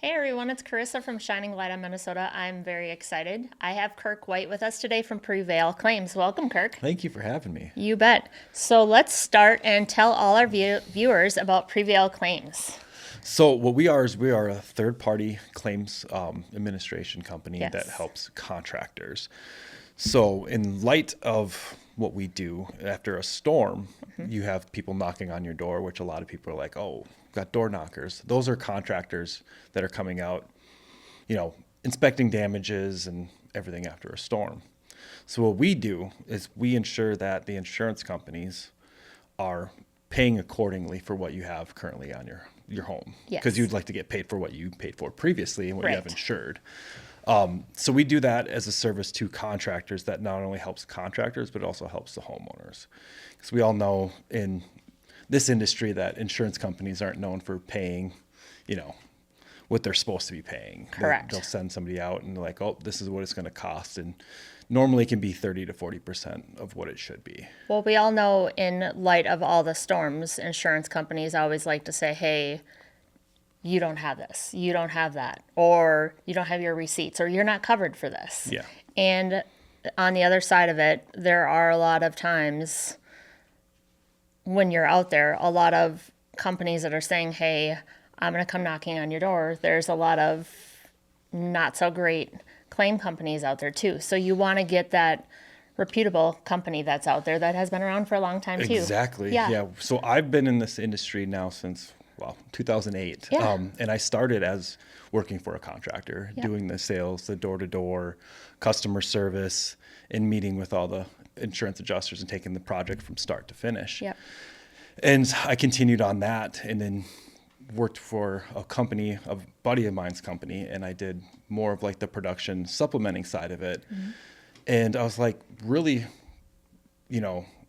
Hey everyone, it's Karissa from Shining Light on Minnesota. I'm very excited. I have Kirk White with us today from Prevail Claims. Welcome, Kirk. Thank you for having me. You bet. So let's start and tell all our viewers about Prevail Claims. So what we are is we are a third-party claims administration company Yes. that helps contractors. So in light of what we do after a storm, you have people knocking on your door, which a lot of people are like, oh, got door knockers. Those are contractors that are coming out, inspecting damages and everything after a storm. So what we do is we ensure that the insurance companies are paying accordingly for what you have currently on your home. Yes. Because you'd like to get paid for what you paid for previously and what you have Right. insured. So we do that as a service to contractors that not only helps contractors, but also helps the homeowners. Because we all know in this industry that insurance companies aren't known for paying, what they're supposed to be paying. Correct. They'll send somebody out and they're like, oh, this is what it's going to cost. And normally it can be 30 to 40% of what it should be. Well, we all know in light of all the storms, insurance companies always like to say, hey, you don't have this, you don't have that, or you don't have your receipts, or you're not covered for this. Yeah. And on the other side of it, there are a lot of times when you're out there, a lot of companies that are saying, hey, I'm going to come knocking on your door. There's a lot of not so great claim companies out there too. So you want to get that reputable company that's out there that has been around for a long time too. Exactly. Yeah. So I've been in this industry now since 2008. Yeah. And I started as working for a contractor, Yeah. doing the sales, the door-to-door customer service, and meeting with all the insurance adjusters and taking the project from start to finish. Yep. And I continued on that and then worked for a company, a buddy of mine's company, and I did more of like the production supplementing side of it. Mm-hmm. And I was like, really,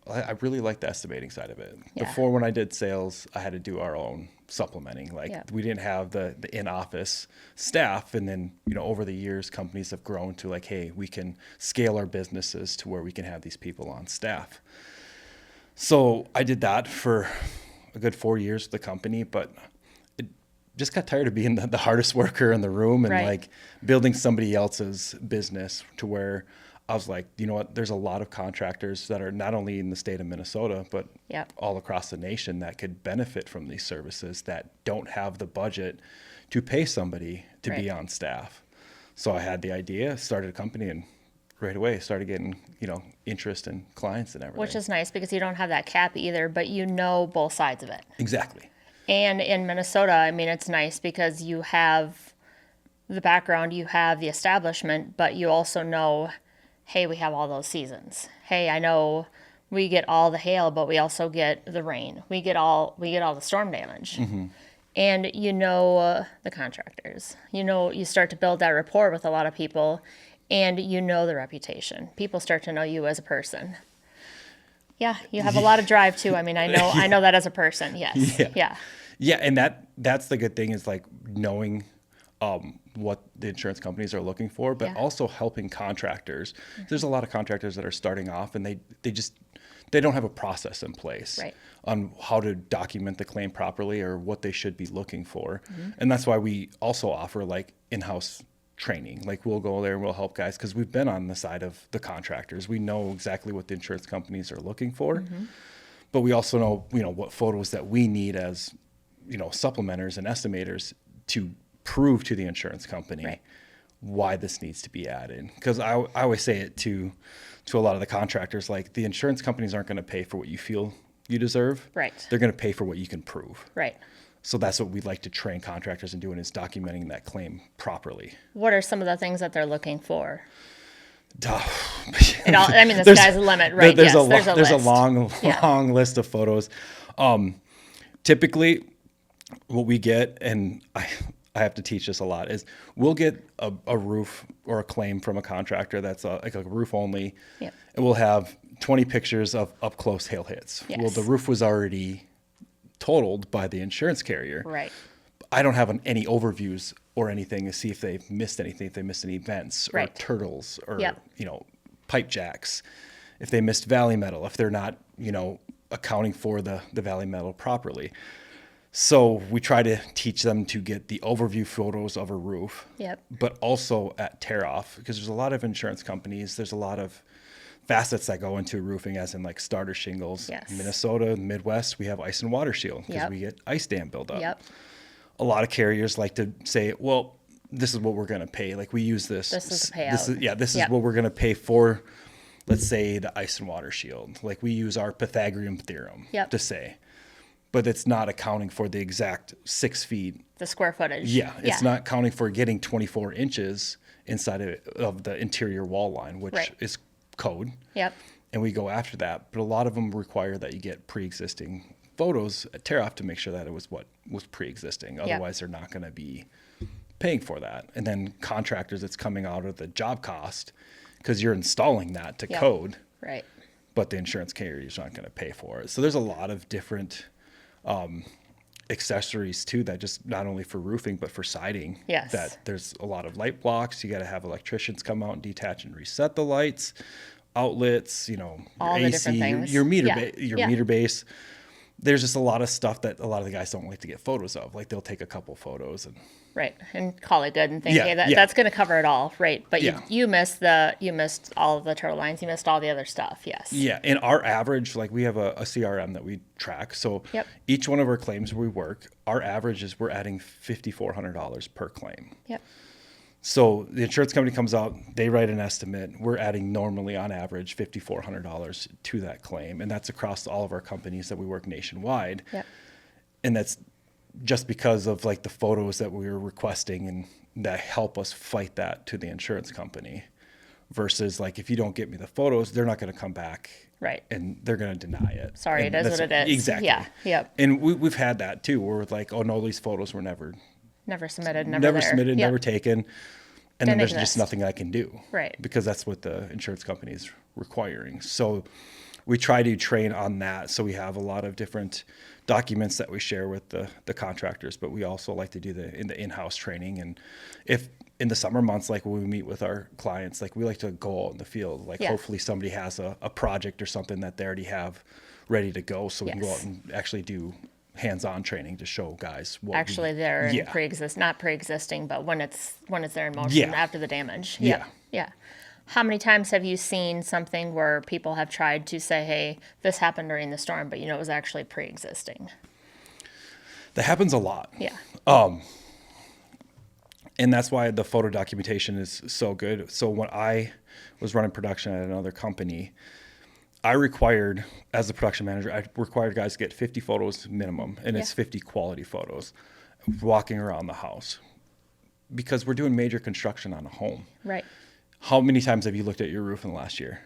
I really like the estimating side of it. Yeah. Before, when I did sales, I had to do our own supplementing. Like Yeah. we didn't have the in-office staff. And then, over the years, companies have grown to like, hey, we can scale our businesses to where we can have these people on staff. So I did that for a good 4 years with the company, but it just got tired of being the hardest worker in the room and Right. like building somebody else's business to where I was like, you know what, there's a lot of contractors that are not only in the state of Minnesota, but Yep. all across the nation that could benefit from these services that don't have the budget to pay somebody to be Right. on staff. So I had the idea, started a company, and right away started getting, interest in clients and everything. Which is nice because you don't have that cap either, but you know both sides of it. Exactly. And in Minnesota, I mean, it's nice because you have the background, you have the establishment, but you also know, hey, we have all those seasons. Hey, I know we get all the hail, but we also get the rain. We get all the storm damage. Mm-hmm. And the contractors. You start to build that rapport with a lot of people, and the reputation. People start to know you as a person. Yeah, you have a lot of drive too. I mean, I know that as a person. Yes. Yeah. Yeah. Yeah, and that's the good thing is like knowing what the insurance companies are looking for, but Yeah. also helping contractors. There's a lot of contractors that are starting off and they don't have a process in place Right. on how to document the claim properly or what they should be looking for. Mm-hmm. And that's why we also offer like in-house training. Like we'll go there and we'll help guys because we've been on the side of the contractors. We know exactly what the insurance companies are looking for, Mm-hmm. but we also know, what photos that we need as, supplementers and estimators to prove to the insurance company Right. why this needs to be added. Because I always say it to a lot of the contractors, like the insurance companies aren't going to pay for what you feel you deserve. Right. They're going to pay for what you can prove. Right. So that's what we'd like to train contractors in doing is documenting that claim properly. What are some of the things that they're looking for? The Sky's the limit, right? There's Yes, there's a list. long Yeah. long list of photos. Typically, what we get, and I have to teach this a lot, is we'll get a roof or a claim from a contractor that's like a roof only, Yep. and we'll have 20 pictures of up close hail hits. Yes. Well, the roof was already totaled by the insurance carrier. Right. I don't have any overviews or anything to see if they've missed anything, if they missed any vents or Right. turtles or, Yep. pipe jacks, if they missed valley metal, if they're not, accounting for the valley metal properly. So we try to teach them to get the overview photos of a roof, Yep. but also at tear off, because there's a lot of insurance companies. There's a lot of facets that go into roofing, as in like starter shingles. Yes. Minnesota, Midwest, we have ice and water shield because Yep. we get ice dam buildup. Yep. A lot of carriers like to say, well, this is what we're going to pay. Like we use this. This is the payout. This is Yep. what we're going to pay for, let's say, the ice and water shield. Like we use our Pythagorean theorem Yep. to say, but it's not accounting for the exact 6 feet. The square footage. Yeah, it's not accounting for getting 24 inches inside of the interior wall line, which Right. is code. Yep. And we go after that. But a lot of them require that you get pre-existing photos at tear off to make sure that it was what was pre-existing. Otherwise, they're not going to be paying for that. And then contractors, it's coming out of the job cost because you're installing that to code, Right. but the insurance carrier is not going to pay for it. So there's a lot of different accessories too, that just not only for roofing but for siding. Yes. That there's a lot of light blocks. You got to have electricians come out and detach and reset the lights, outlets, your All the AC, different things. your meter, Yeah. meter base. There's just a lot of stuff that a lot of the guys don't like to get photos of. Like they'll take a couple photos and Right. And call it good and think, Yeah, hey, yeah. that's going to cover it all. Right. But Yeah. you missed all of the turtle lines. You missed all the other stuff. Yes. yeah. And our average, like we have a CRM that we track. So Yep. each one of our claims we work, our average is we're adding $5,400 per claim. Yep. So the insurance company comes out, they write an estimate. We're adding normally on average $5,400 to that claim. And that's across all of our companies that we work nationwide. Yep. And that's just because of like the photos that we were requesting and that help us fight that to the insurance company versus like, if you don't get me the photos, they're not going to come back. Right. And they're going to deny it. Sorry, And it is that's- what it is. Exactly. Yeah. Yep. And we've had that too, where we're like, oh no, these photos were never Never submitted. Never there. submitted, Yep. never taken. And then Didn't there's exist. just nothing I can do. Right. Because that's what the insurance company is requiring. So we try to train on that. So we have a lot of different documents that we share with the contractors, but we also like to do the in-house training. And if in the summer months, like when we meet with our clients, like we like to go out in the field, like Yeah. hopefully somebody has a project or something that they already have ready to go. So we can go Yes. out and actually do hands-on training to show guys what Actually there and Yeah. not pre-existing, but when it's there in motion Yeah. after the damage. Yeah. Yeah. How many times have you seen something where people have tried to say, hey, this happened during the storm, but it was actually pre-existing? That happens a lot. Yeah. And that's why the photo documentation is so good. So when I was running production at another company, I required, as the production manager, I required guys to get 50 photos minimum, and it's 50 quality photos walking around the house because we're doing major construction on a home. Right. How many times have you looked at your roof in the last year?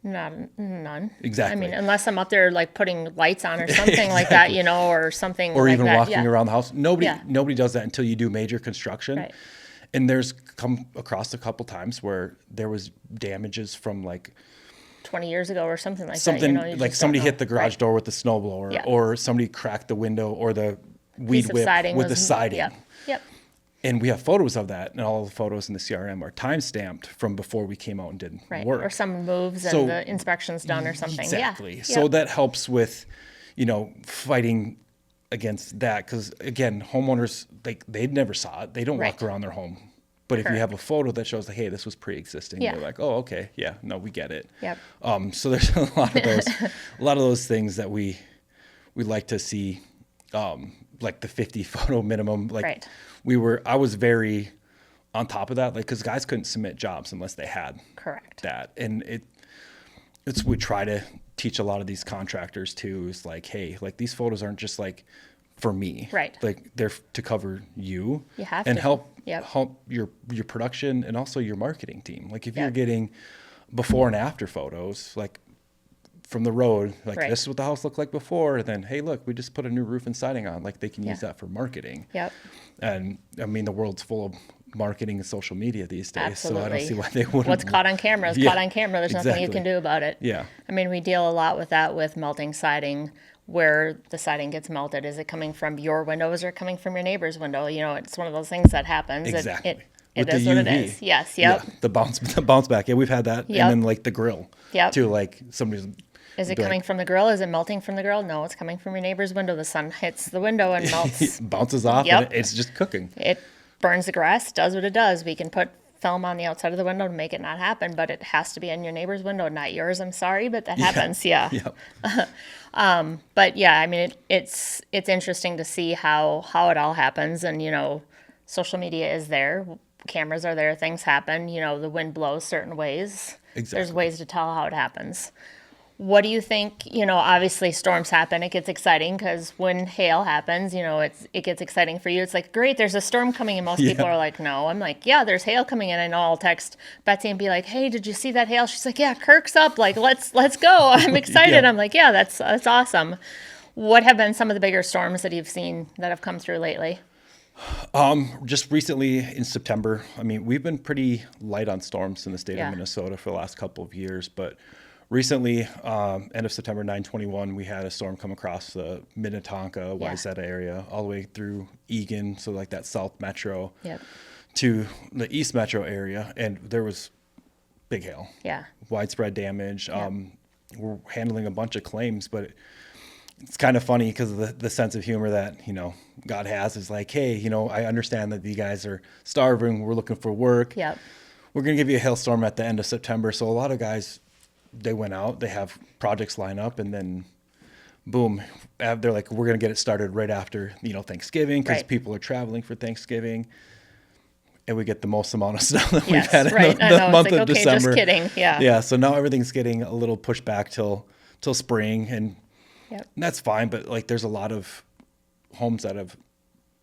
None. Exactly. I mean, unless I'm up there like putting lights on or something like that, or something Or like even that. walking Yeah. around the house. Nobody Yeah. does that until you do major construction. Right. And there's come across a couple times where there was damages from like 20 years ago or something like something that. You like just somebody don't know. hit the garage Right. door with the snowblower, Yeah. or somebody cracked the window, or the weed Piece of whip siding with the was- siding. Yep. Yep. And we have photos of that, and all the photos in the CRM are time stamped from before we came out and did Right. work. Or someone moves and So- the inspection's done or something. Exactly. Yeah. So Yep. that helps with, fighting against that, because again, homeowners, they never saw it. They don't Right. walk around their home. But if you Correct. have a photo that shows like, hey, this was pre-existing, Yeah. they're like, oh, okay, yeah, no, we get it. Yep. So there's a lot of those things that we like to see, like the 50 photo minimum. Like Right. I was very on top of that, like, because guys couldn't submit jobs unless they had Correct. that. And we try to teach a lot of these contractors too, is like, hey, like these photos aren't just like for me. Right. Like they're to cover you. You have and to. help Yep. help your production and also your marketing team. Like if you're Yep. getting before and after photos, like from the road, like Right. this is what the house looked like before, then hey, look, we just put a new roof and siding on. Like they can use Yeah. that for marketing. Yep. And I mean, the world's full of marketing and social media these days, Absolutely. so I don't see why they wouldn't. What's caught on camera is Yeah, caught on camera. There's nothing you exactly. can do about it. Yeah. I mean, we deal a lot with that with melting siding, where the siding gets melted. Is it coming from your windows or coming from your neighbor's window? It's one of those things that happens. Exactly. It With the is what it UV. is. Yes. Yep. Yeah, the bounce back. Yeah, we've had that. Yep. And then like the grill Yep. too. Like somebody's Is it Be coming like, from the grill? Is it melting from the grill? No, it's coming from your neighbor's window. The sun hits the window and melts. bounces off Yep. and it's just cooking. It burns the grass, does what it does. We can put film on the outside of the window to make it not happen, but it has to be in your neighbor's window, not yours. I'm sorry, but that happens. Yeah. Yep. But yeah, I mean, it's interesting to see how it all happens. And, social media is there. Cameras are there. Things happen. The wind blows certain ways. Exactly. There's ways to tell how it happens. What do you think? Obviously storms happen. It gets exciting because when hail happens, it gets exciting for you. It's like, great, there's a storm coming, and most people are like, no. I'm like, yeah, there's hail coming in. I know I'll text Betsy and be like, hey, did you see that hail? She's like, yeah, Kirk's up. Like, let's go. I'm excited. Yeah. I'm like, yeah, that's awesome. What have been some of the bigger storms that you've seen that have come through lately? Just recently in September, I mean, we've been pretty light on storms in the state Yeah. of Minnesota for the last couple of years, but recently, end of September 9/21, we had a storm come across the Minnetonka, Yeah. YZ area, all the way through Eagan, so like that South Metro, Yep. to the East Metro area, and there was big hail, Yeah. widespread damage. We're handling a bunch of claims, but it's kind of funny because of the sense of humor that, God has is like, hey, I understand that you guys are starving. We're looking for work. Yep. We're going to give you a hailstorm at the end of September. So a lot of guys, they went out, they have projects line up, and then boom, they're like, we're going to get it started right after, Thanksgiving, because Right. people are traveling for Thanksgiving. And we get the most amount of snow that Yes, we've had in right. the I know. month It's like, of okay, December. just kidding. Yeah. Yeah. So now everything's getting a little pushed back till spring, and Yep. that's fine. But like, there's a lot of homes that have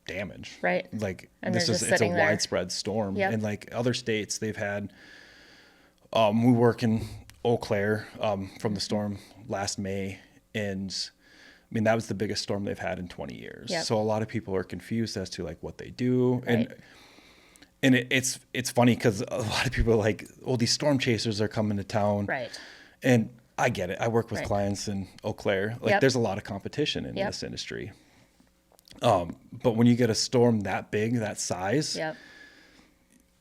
damage. Right. Like And this they're is just it's a sitting there. widespread storm, Yep. and like other states, they've had. We work in Eau Claire from the storm last May, and I mean that was the biggest storm they've had in 20 years. Yep. So a lot of people are confused as to like what they do, Right. and it's funny because a lot of people are like, oh, these storm chasers are coming to town, Right. and I get it. I work with Right. clients in Eau Claire. Like Yep. there's a lot of competition in Yep. this industry. But when you get a storm that big, that size, Yep.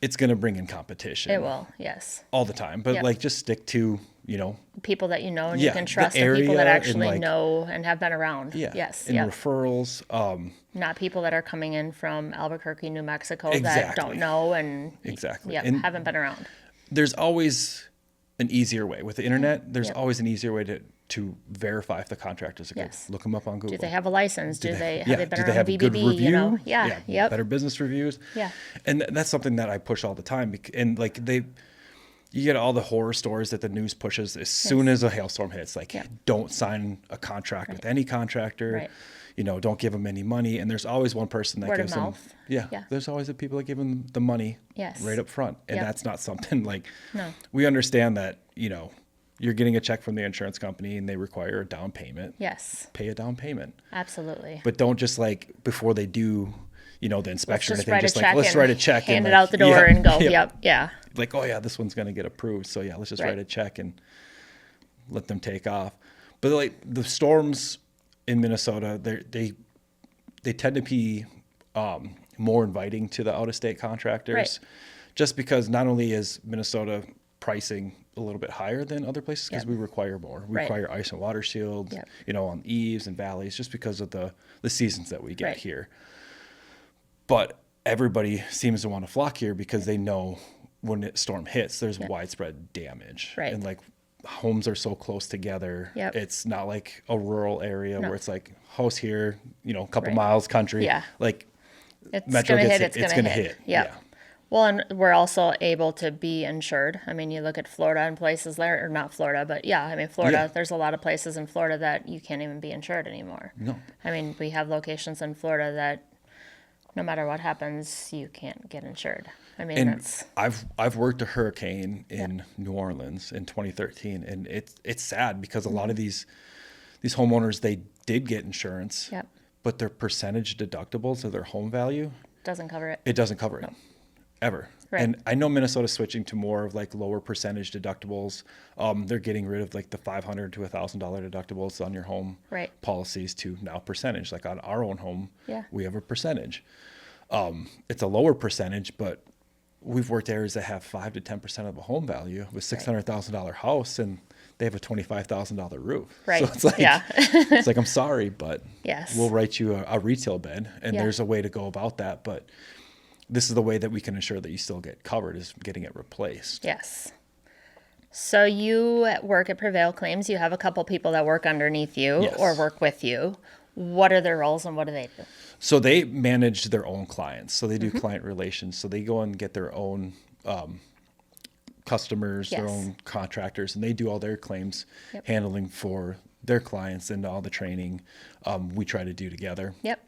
it's going to bring in competition. It will. Yes. All the time. But Yep. like just stick to, People that you know and Yeah, you can the trust, and people that area and, actually like- know and have been around. yeah. Yes. And Yep. referrals. Not people that are coming in from Albuquerque, New Mexico that Exactly. don't know and Exactly. Yep, And haven't been around. there's always an easier way. With the internet, there's Yep. always an easier way to verify if the contractors are good. Yes. Look them up on Google. Do they have a license? Have they been do they around have a good BBB? review? Yeah. Yep. Better business reviews. Yeah. And that's something that I push all the time. And like you get all the horror stories that the news pushes as soon as a hailstorm hits. Like, Yeah. don't sign a contract with any contractor. Right. Don't give them any money. And there's always one person that Word of gives them. mouth. Yeah, Yeah. There's always the people that give them the money. Yes. Right up front. And Yep. that's not something like. No. We understand that you're getting a check from the insurance company and they require a down payment. Yes. Pay a down payment. Absolutely. But don't just like before they do, the inspection. Just or anything, write a just check like let's and write a check hand and it like, out the door and go. Yep. Yeah. Like, oh yeah, this one's gonna get approved. So yeah, let's just Right. write a check and let them take off. But like the storms in Minnesota, they tend to be more inviting to the out of state contractors, Right. just because not only is Minnesota pricing a little bit higher than other places because Yep. we require more. We Right. require ice and water shields, Yep. on eaves and valleys, just because of the seasons that we get Right. here. But everybody seems to want to flock here because they know when a storm hits, there's widespread damage. Right. And like homes are so close together. Yep. It's not like a rural area No. where it's like house here, a couple Right. miles country. Yeah. Like It's Metro going to gets hit. hit, It's going to hit. Yeah. Yep. Well, and we're also able to be insured. I mean, you look at Florida and places there, or not Florida, but yeah, I mean, Florida, Yeah. there's a lot of places in Florida that you can't even be insured anymore. No. I mean, we have locations in Florida that no matter what happens, you can't get insured. I mean, And that's, I've worked a hurricane in New Orleans in 2013, and it's sad because a lot of these homeowners, they did get insurance, Yep. but their percentage deductibles of their home value, doesn't cover it. it doesn't cover it ever. Right. And I know Minnesota's switching to more of like lower percentage deductibles. They're getting rid of like the $500 to $1,000 deductibles on your home Right. policies to now percentage. Like on our own home, Yeah. we have a percentage. It's a lower percentage, but we've worked areas that have 5 to 10% of a home value with $600,000 house, and they have a $25,000 roof. Right. So it's like, Yeah. it's like, I'm sorry, but Yes. we'll write you a retail bid, and Yeah. there's a way to go about that. But this is the way that we can ensure that you still get covered, is getting it replaced. Yes. So you work at Prevail Claims. You have a couple people that work underneath you Yes. or work with you. What are their roles and what do they do? So they manage their own clients. So they Mm-hmm. do client relations. So they go and get their own customers, their Yes. own contractors, and they do all their claims Yep. handling for their clients, and all the training we try to do together. Yep.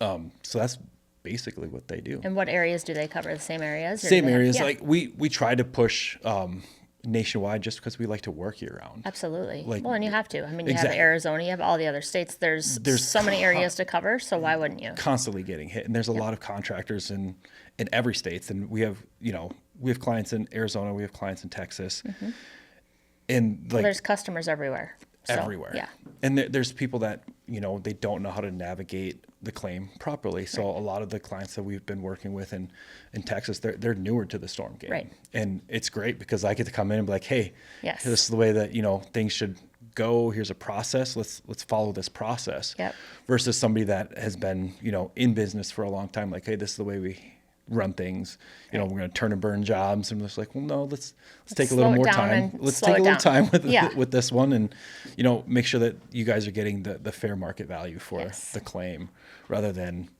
So that's basically what they do. And what areas do they cover? The same areas? Or do Same they have- areas. Yeah. Like we try to push nationwide, just because we like to work year round. Absolutely. Like- Well, and you have to. I mean, you Exactly. have Arizona, you have all the other states. There's so many areas to cover, so why wouldn't you? Constantly getting hit, and there's a lot of contractors in every state, and we have clients in Arizona, we have clients in Texas, and like There's customers everywhere. So, everywhere. Yeah. And there's people that, they don't know how to navigate the claim properly. So a lot of the clients that we've been working with in Texas, they're newer to the storm game. Right. And it's great because I get to come in and be like, hey, Yes. this is the way that, things should go. Here's a process. Let's follow this process. Yep. Versus somebody that has been, in business for a long time, like, hey, this is the way we run things. We're going to turn and burn jobs, and we're just like, well, no, let's take a little slow it more down time. and Let's slow take a it little down. time Yeah. with this one, and make sure that you guys are getting the fair market value for Yes. the claim, rather than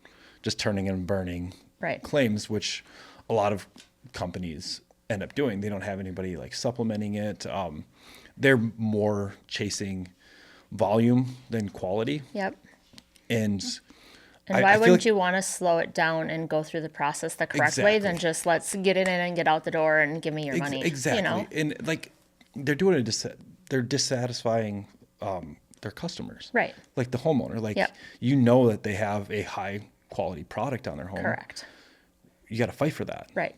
just turning and burning Right. claims, which a lot of companies end up doing. They don't have anybody like supplementing it. They're more chasing volume than quality, Yep. and And I why feel wouldn't like- you want to slow it down and go through the process the correct way than Exactly. just let's get it in and get out the door and give me your money? Exactly. And like they're doing it, they're dissatisfying their customers. Right. Like the homeowner, like Yep. that they have a high quality product on their home. Correct. You got to fight for that. Right.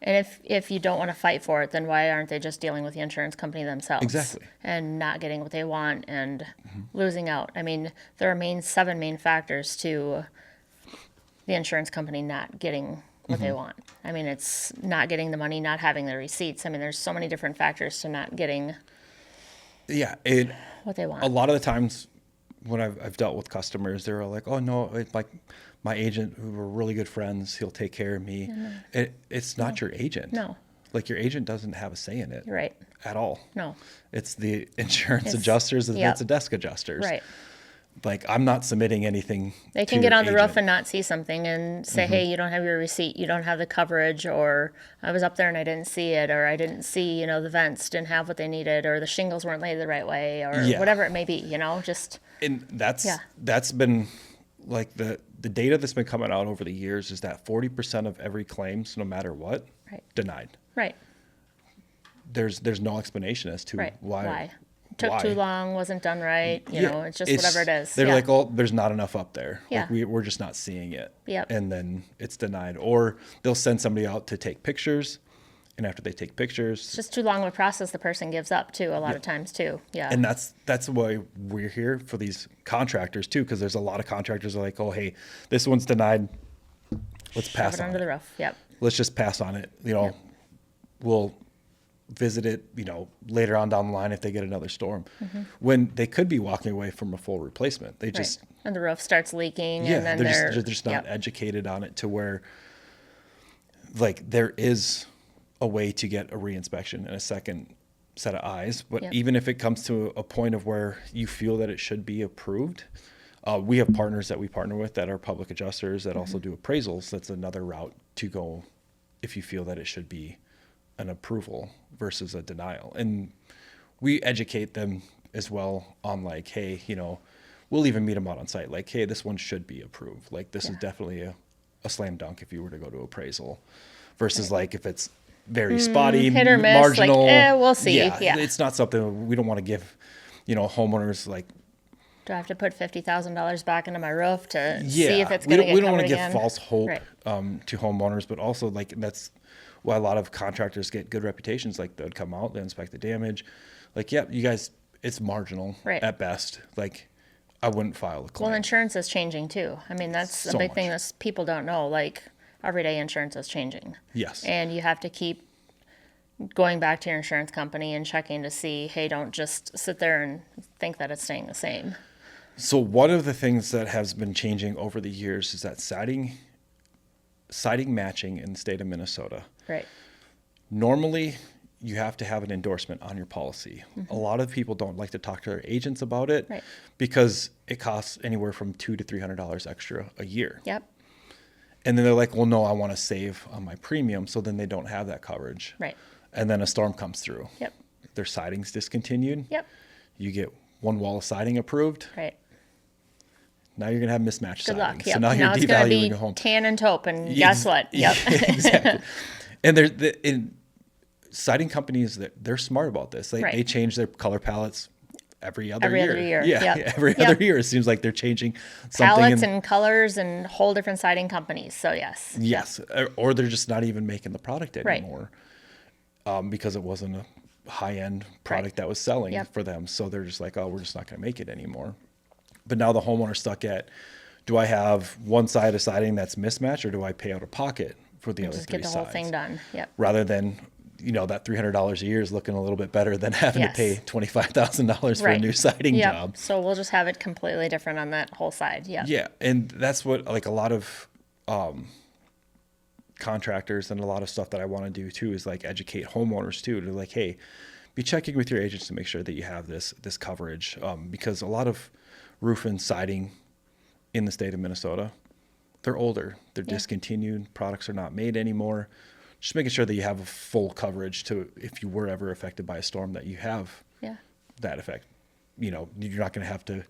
And if you don't want to fight for it, then why aren't they just dealing with the insurance company themselves? Exactly. And not getting what they want and losing out. I mean, there are seven main factors to the insurance company not getting what they want. I mean, it's not getting the money, not having the receipts. I mean, there's so many different factors to not getting Yeah. what they want. A lot of the times when I've dealt with customers, they're like, oh no, like my agent, who were really good friends, he'll take care of me. It's not your agent. No. Like your agent doesn't have a say in it. You're right. At all. No. It's the insurance It's- adjusters, and yep. it's the desk adjusters. Right. Like I'm not submitting anything. They can to get your on the roof agent. and not see something and say, hey, you don't have your receipt, you don't have the coverage, or I was up there and I didn't see it, or I didn't see, the vents didn't have what they needed, or the shingles weren't laid the right way, or Yeah. whatever it may be, just, And Yeah. that's been like the data that's been coming out over the years is that 40% of every claims, no matter what, Right. denied. right, There's no explanation as to right. why. Took why. too long, wasn't done right, it's just whatever it is. They're Yeah. like, oh, there's not enough up there. Yeah. Like we're just not seeing it. Yep. And then it's denied. Or they'll send somebody out to take pictures, and after they take pictures, It's just too long of a process the person gives up too, a lot of times too. Yeah. and that's why we're here for these contractors too, because there's a lot of contractors that are like, oh, hey, this one's denied. Let's Shove pass it on under it. the roof. Yep. Let's just pass on it. We'll visit it, later on down the line if they get another storm. When they could be walking away from a full replacement. They just Right. And the roof starts leaking yeah, and then they're just not yep. educated on it to where like there is a way to get a reinspection and a second set of eyes. But Yep. even if it comes to a point of where you feel that it should be approved, we have partners that we partner with that are public adjusters that also do appraisals. That's another route to go if you feel that it should be an approval versus a denial. And we educate them as well on like, hey, we'll even meet them out on site. Like, hey, this one should be approved. Like this is definitely a slam dunk if you were to go to appraisal versus like if it's very spotty, hit or miss, like, marginal. we'll see. Yeah. It's not something we don't want to give, homeowners like, Do I have to put $50,000 back into my roof to yeah, see if it's we going to don't, get we don't covered want to again? give false hope Right. to homeowners, but also like that's why a lot of contractors get good reputations. Like they'd come out, they inspect the damage. Like, yeah, you guys, it's marginal Right. at best. Like I wouldn't file a claim. Well, insurance is changing too. I mean, that's a So big thing much. that people don't know. Like, everyday insurance is changing. Yes. And you have to keep going back to your insurance company and checking to see, hey, don't just sit there and think that it's staying the same. So one of the things that has been changing over the years is that siding matching in the state of Minnesota. Right. Normally, you have to have an endorsement on your policy. A lot of people don't like to talk to their agents about it Right. because it costs anywhere from $200 to $300 extra a year. Yep. And then they're like, well, no, I want to save on my premium. So then they don't have that coverage. Right. And then a storm comes through. Yep. Their siding's discontinued. Yep. You get one wall of siding approved. Right. Now you're going to have mismatched Good siding. luck. Yep. So now you're it's going to devaluing be your home. tan and taupe, and guess what? Yep. Exactly. And siding companies, they're smart about this. Right. They change their color palettes every other Every year. other year. Yeah, Yep. every Yep. other year. It seems like they're changing something. Palettes and colors and whole different siding companies. So yes. Yes, or they're just not even making the product Right. anymore because it wasn't a high-end product that was selling Yep. for them. So they're just like, oh, we're just not going to make it anymore. But now the homeowner's stuck at, do I have one side of siding that's mismatched, or do I pay out of pocket for the other Just three get the whole sides? thing done. Yep. Rather than, that $300 a year is looking a little bit better than having Yes. to pay $25,000 for a Right. new siding Yep. job. So we'll just have it completely different on that whole side. Yep. Yeah, and that's what like a lot of contractors and a lot of stuff that I want to do too is like educate homeowners too, to like, hey, be checking with your agents to make sure that you have this coverage, because a lot of roof and siding in the state of Minnesota, they're older, they're discontinued, products are not made anymore. Just making sure that you have a full coverage to, if you were ever affected by a storm, that you have Yeah. that effect. You're not going to have to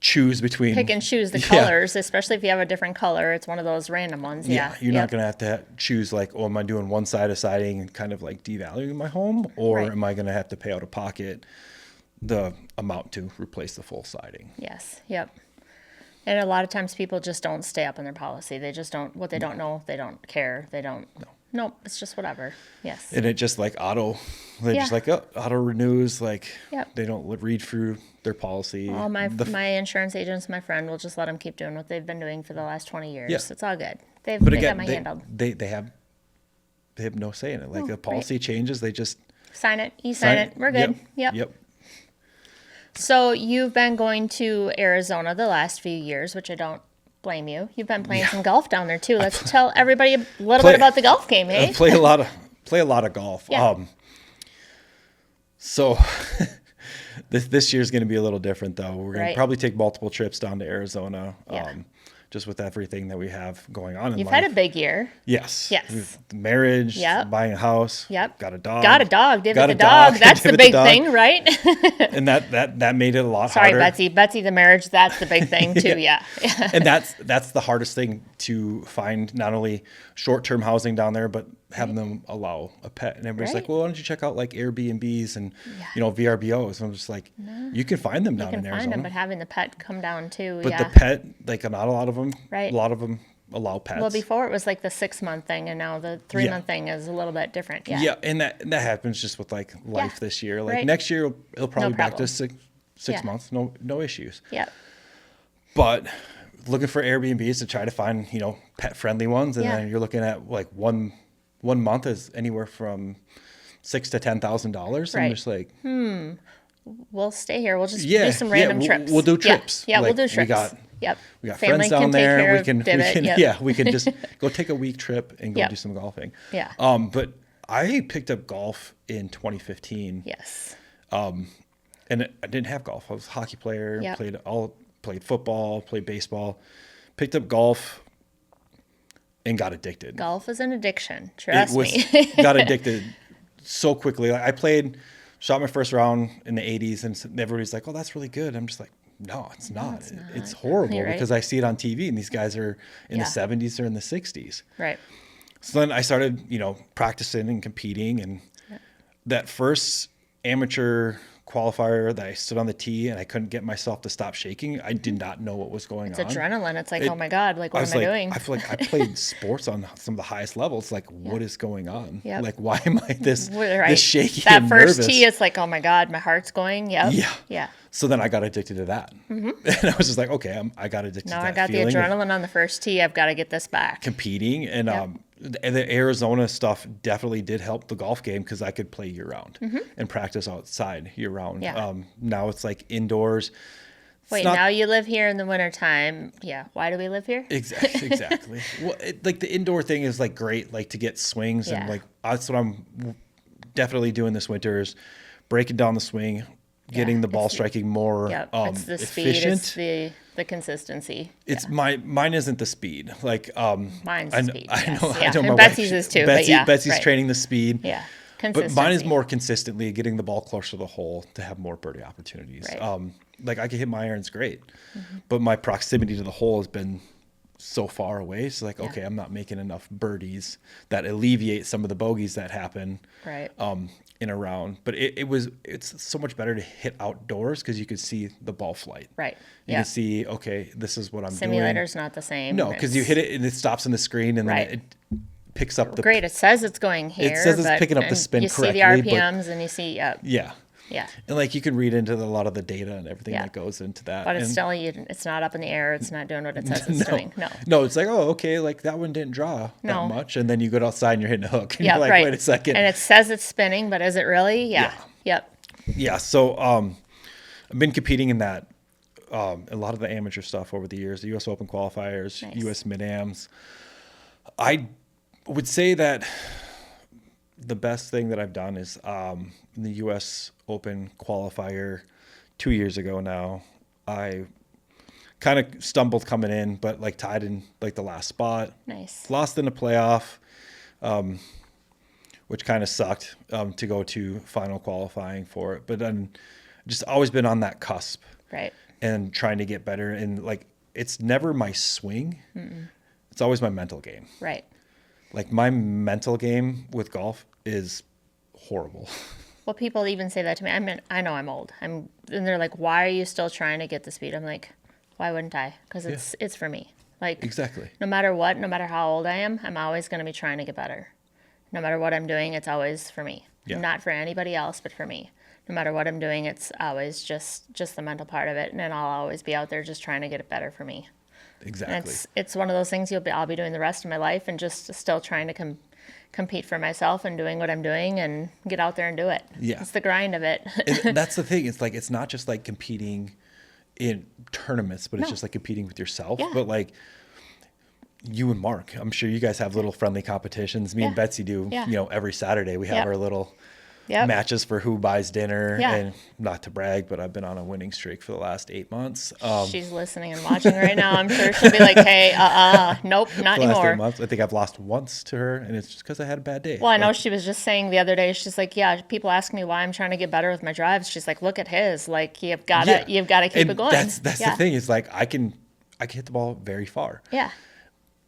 choose between Pick and choose the Yeah. colors, especially if you have a different color. It's one of those random ones. Yeah. You're Yep. not going to have to choose like, oh, am I doing one side of siding and kind of like devaluing my home, or Right. am I going to have to pay out of pocket the amount to replace the full siding? Yes. Yep. And a lot of times people just don't stay up on their policy. They just don't, what they don't know, they don't care. They don't, nope, it's just whatever. Yes. And it just like auto renews, like Yep. they don't read through their policy. All my insurance agents, my friend, will just let them keep doing what they've been doing for the last 20 years. Yeah. It's all good. They But got again, my handled. they have no say in it. Like the policy changes, they just Sign it. You sign it. We're good. Yep. So you've been going to Arizona the last few years, which I don't blame you. You've been playing some golf down there too. Let's tell everybody a little bit about the golf game, eh? Play a lot of golf. Yeah. So this year's going to be a little different though. We're going to probably take multiple trips down to Arizona. Yeah. Just with everything that we have going on in You've life. had a big year. Yes. Yes. Marriage, Yep. buying a house. Yep. Got a dog. Got a dog. Divot Got the a dog. That's the Divot big dog. thing, right? And that made it a lot Sorry, harder. Betsy. Betsy, the marriage, that's the big thing too. Yeah. And that's the hardest thing to find, not only short-term housing down there, but having them allow a pet. And everybody's like, well, why don't you check out like Airbnbs and VRBOs? And I'm just like, you can find them down in You can Arizona. find them, but having the pet come down too. But yeah. the pet, like not a lot of them. Right. A lot of them allow pets. Well, before it was like the 6-month thing, and now the 3-month thing is a little bit different. Yeah. Yeah, and that happens just with like life this year. Like Right. next year, it'll probably No back to problem. six Yeah. months, no issues. Yep. But looking for Airbnbs to try to find pet friendly ones, and Yeah. then you're looking at like one month is anywhere from $6,000 to $10,000. Right. I'm just like, We'll stay here. We'll just do some random trips. We'll do trips. Yeah, Like, we'll do trips. We got Family friends down can take there. care We of can Divot. we can just go take a week trip and go Yep. do some golfing. Yeah. But I picked up golf in 2015. Yes. And I didn't have golf. I was a hockey player, Yep. played football, played baseball, picked up golf and got addicted. Golf is an addiction. Trust me. Got addicted so quickly. Like, shot my first round in the 80s, and everybody's like, oh, that's really good. I'm just like, no, it's not. It's horrible You're right. because I see it on TV and these guys are in the 70s or in the 60s. Right. So then I started, practicing and competing, and that first amateur qualifier that I stood on the tee and I couldn't get myself to stop shaking, I did not know what was going It's on. adrenaline. It's like, oh my God, like, what am I doing? I feel like I played sports on some of the highest levels. Like, what is going on? Yep. Like, why am I this shaky That and first nervous? tee, it's like, oh my God, my heart's going. Yep. Yeah. Yeah. So then I got addicted to that. And I was just like, okay, I got addicted Now to that I got the feeling of adrenaline on the first tee. I've got to get this back. competing. And the Arizona stuff definitely did help the golf game because I could play year round and practice outside year round. Yeah. Now it's like indoors. Wait, now you live here in the wintertime. Yeah. Why do we live here? Exactly. Well, like the indoor thing is like great, like to get swings and like that's what I'm definitely doing this winter is breaking down the swing, getting the ball striking more it's the efficient. speed, it's the consistency. It's mine isn't the speed. Like Mine's the speed. I yes. know Yeah. my And wife, Betsy's is too. Betsy's training the speed. Yeah. But mine is more consistently getting the ball closer to the hole to have more birdie opportunities. Right. Like I can hit my irons great, but my proximity to the hole has been so far away. So like, okay, I'm not making enough birdies that alleviate some of the bogeys that happen Right. In a round. But it's so much better to hit outdoors because you can see the ball flight. Right. You can see, okay, this is what I'm doing. Simulator's not the same. No, because you hit it and it stops on the screen and then it picks up the... Great, it says it's going here. It says it's picking up the spin correctly. You see the RPMs and you see... Yeah. Yeah. And like you can read into a lot of the data and everything that goes into that. But it's telling you it's not up in the air. It's not doing what it says it's doing. No, it's like, oh, okay, like that one didn't draw that much. And then you go outside and you're hitting a hook. And you're like, wait a second. And it says it's spinning, but is it really? Yeah. Yep. Yeah. So I've been competing in that, a lot of the amateur stuff over the years, the U.S. Open qualifiers, U.S. Mid-Ams. I would say that the best thing that I've done is in the U.S. Open qualifier 2 years ago now, I kind of stumbled coming in, but like tied in like the last spot. Nice. Lost in a playoff, which kind of sucked to go to final qualifying for it. But then just always been on that cusp. Right. And trying to get better. And like, it's never my swing. It's always my mental game. Right. Like my mental game with golf is horrible. Well, people even say that to me. I know I'm old. And they're like, "Why are you still trying to get the speed?" I'm like, "Why wouldn't I? Because it's for me. Like exactly. No matter what, no matter how old I am, I'm always going to be trying to get better. No matter what I'm doing, it's always for me. Not for anybody else, but for me. No matter what I'm doing, it's always just the mental part of it, and then I'll always be out there just trying to get it better for me. Exactly. And it's one of those things I'll be doing the rest of my life, and just still trying to compete for myself and doing what I'm doing and get out there and do it. Yeah. It's the grind of it. And that's the thing. It's like, it's not just like competing in tournaments, but it's just like competing with yourself. Yeah. But like you and Mark, I'm sure you guys have little friendly competitions. Me and Betsy do, every Saturday we have our little matches for who buys dinner. And not to brag, but I've been on a winning streak for the last 8 months. She's listening and watching right now. I'm sure she'll be like, hey, nope, not the last anymore. 8 months, I think I've lost once to her, and it's just because I had a bad day. Well, I know she was just saying the other day, she's like, people ask me why I'm trying to get better with my drives. She's like, look at his. Like, you've got to keep it going. That's the thing. Is like I can hit the ball very far. Yeah.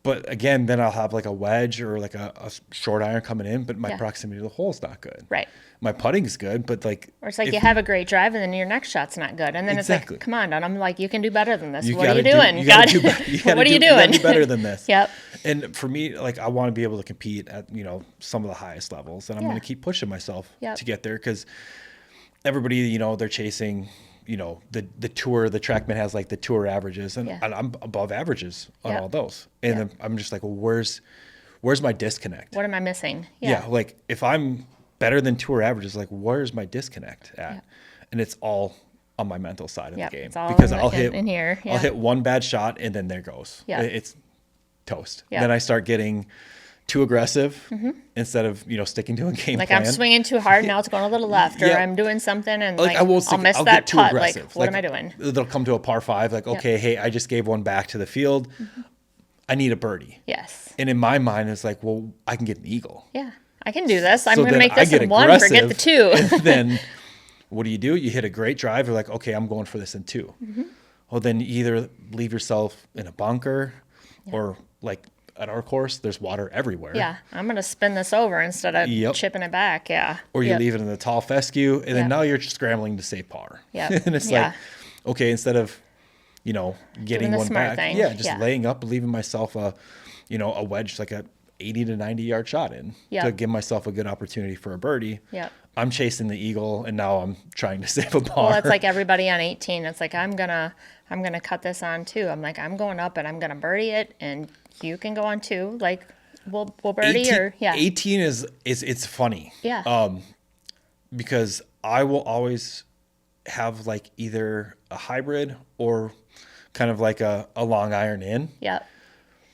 But again, then I'll have like a wedge or like a short iron coming in, but my proximity to the hole is not good. Right. My putting's good, but like... Or it's like you have a great drive and then your next shot's not good. And then it's like, come on, Don. I'm like, you can do better than this. What are you doing? What are you doing? You gotta do better than this. Yep. And for me, like I want to be able to compete at, some of the highest levels. And I'm going to keep pushing myself to get there because everybody, they're chasing... the tour, the TrackMan has like the tour averages and I'm above averages on all those. And then I'm just like, well, where's my disconnect? What am I missing? Yeah. Like if I'm better than tour averages, like where's my disconnect at? Yeah. And it's all on my mental side of the game because I'll hit in here. Yeah. I'll hit one bad shot and then there goes. Yeah. It's toast. Yeah. Then I start getting too aggressive instead of sticking to a game like plan. I'm swinging too hard, now it's going a little left, or I'm doing something and like I'll miss that putt. Like what am I doing? They'll come to a par 5, like okay, hey, I just gave one back to the field. I need a birdie. Yes. And in my mind, it's like, well, I can get an eagle. Yeah, I can do this. I'm going to make this in 1, forget the 2. And then what do? You hit a great drive. You're like, okay, I'm going for this in 2. Well, then you either leave yourself in a bunker or like at our course, there's water everywhere. Yeah, I'm going to spin this over instead of chipping it back. Yeah. Or you leave it in the tall fescue, and then now you're scrambling to save par. Yeah. And it's like, okay, instead of, getting one back, just laying up, leaving myself a wedge, like a 80 to 90 yard shot in to give myself a good opportunity for a birdie. Yeah. I'm chasing the eagle, and now I'm trying to save a par. Well, it's like everybody on 18. It's like I'm gonna cut this on 2. I'm like I'm going up and I'm gonna birdie it, and you can go on 2. Like we'll birdie 18, or, yeah. 18 is it's funny. Yeah. Because I will always have like either a hybrid or kind of like a long iron in. Yep.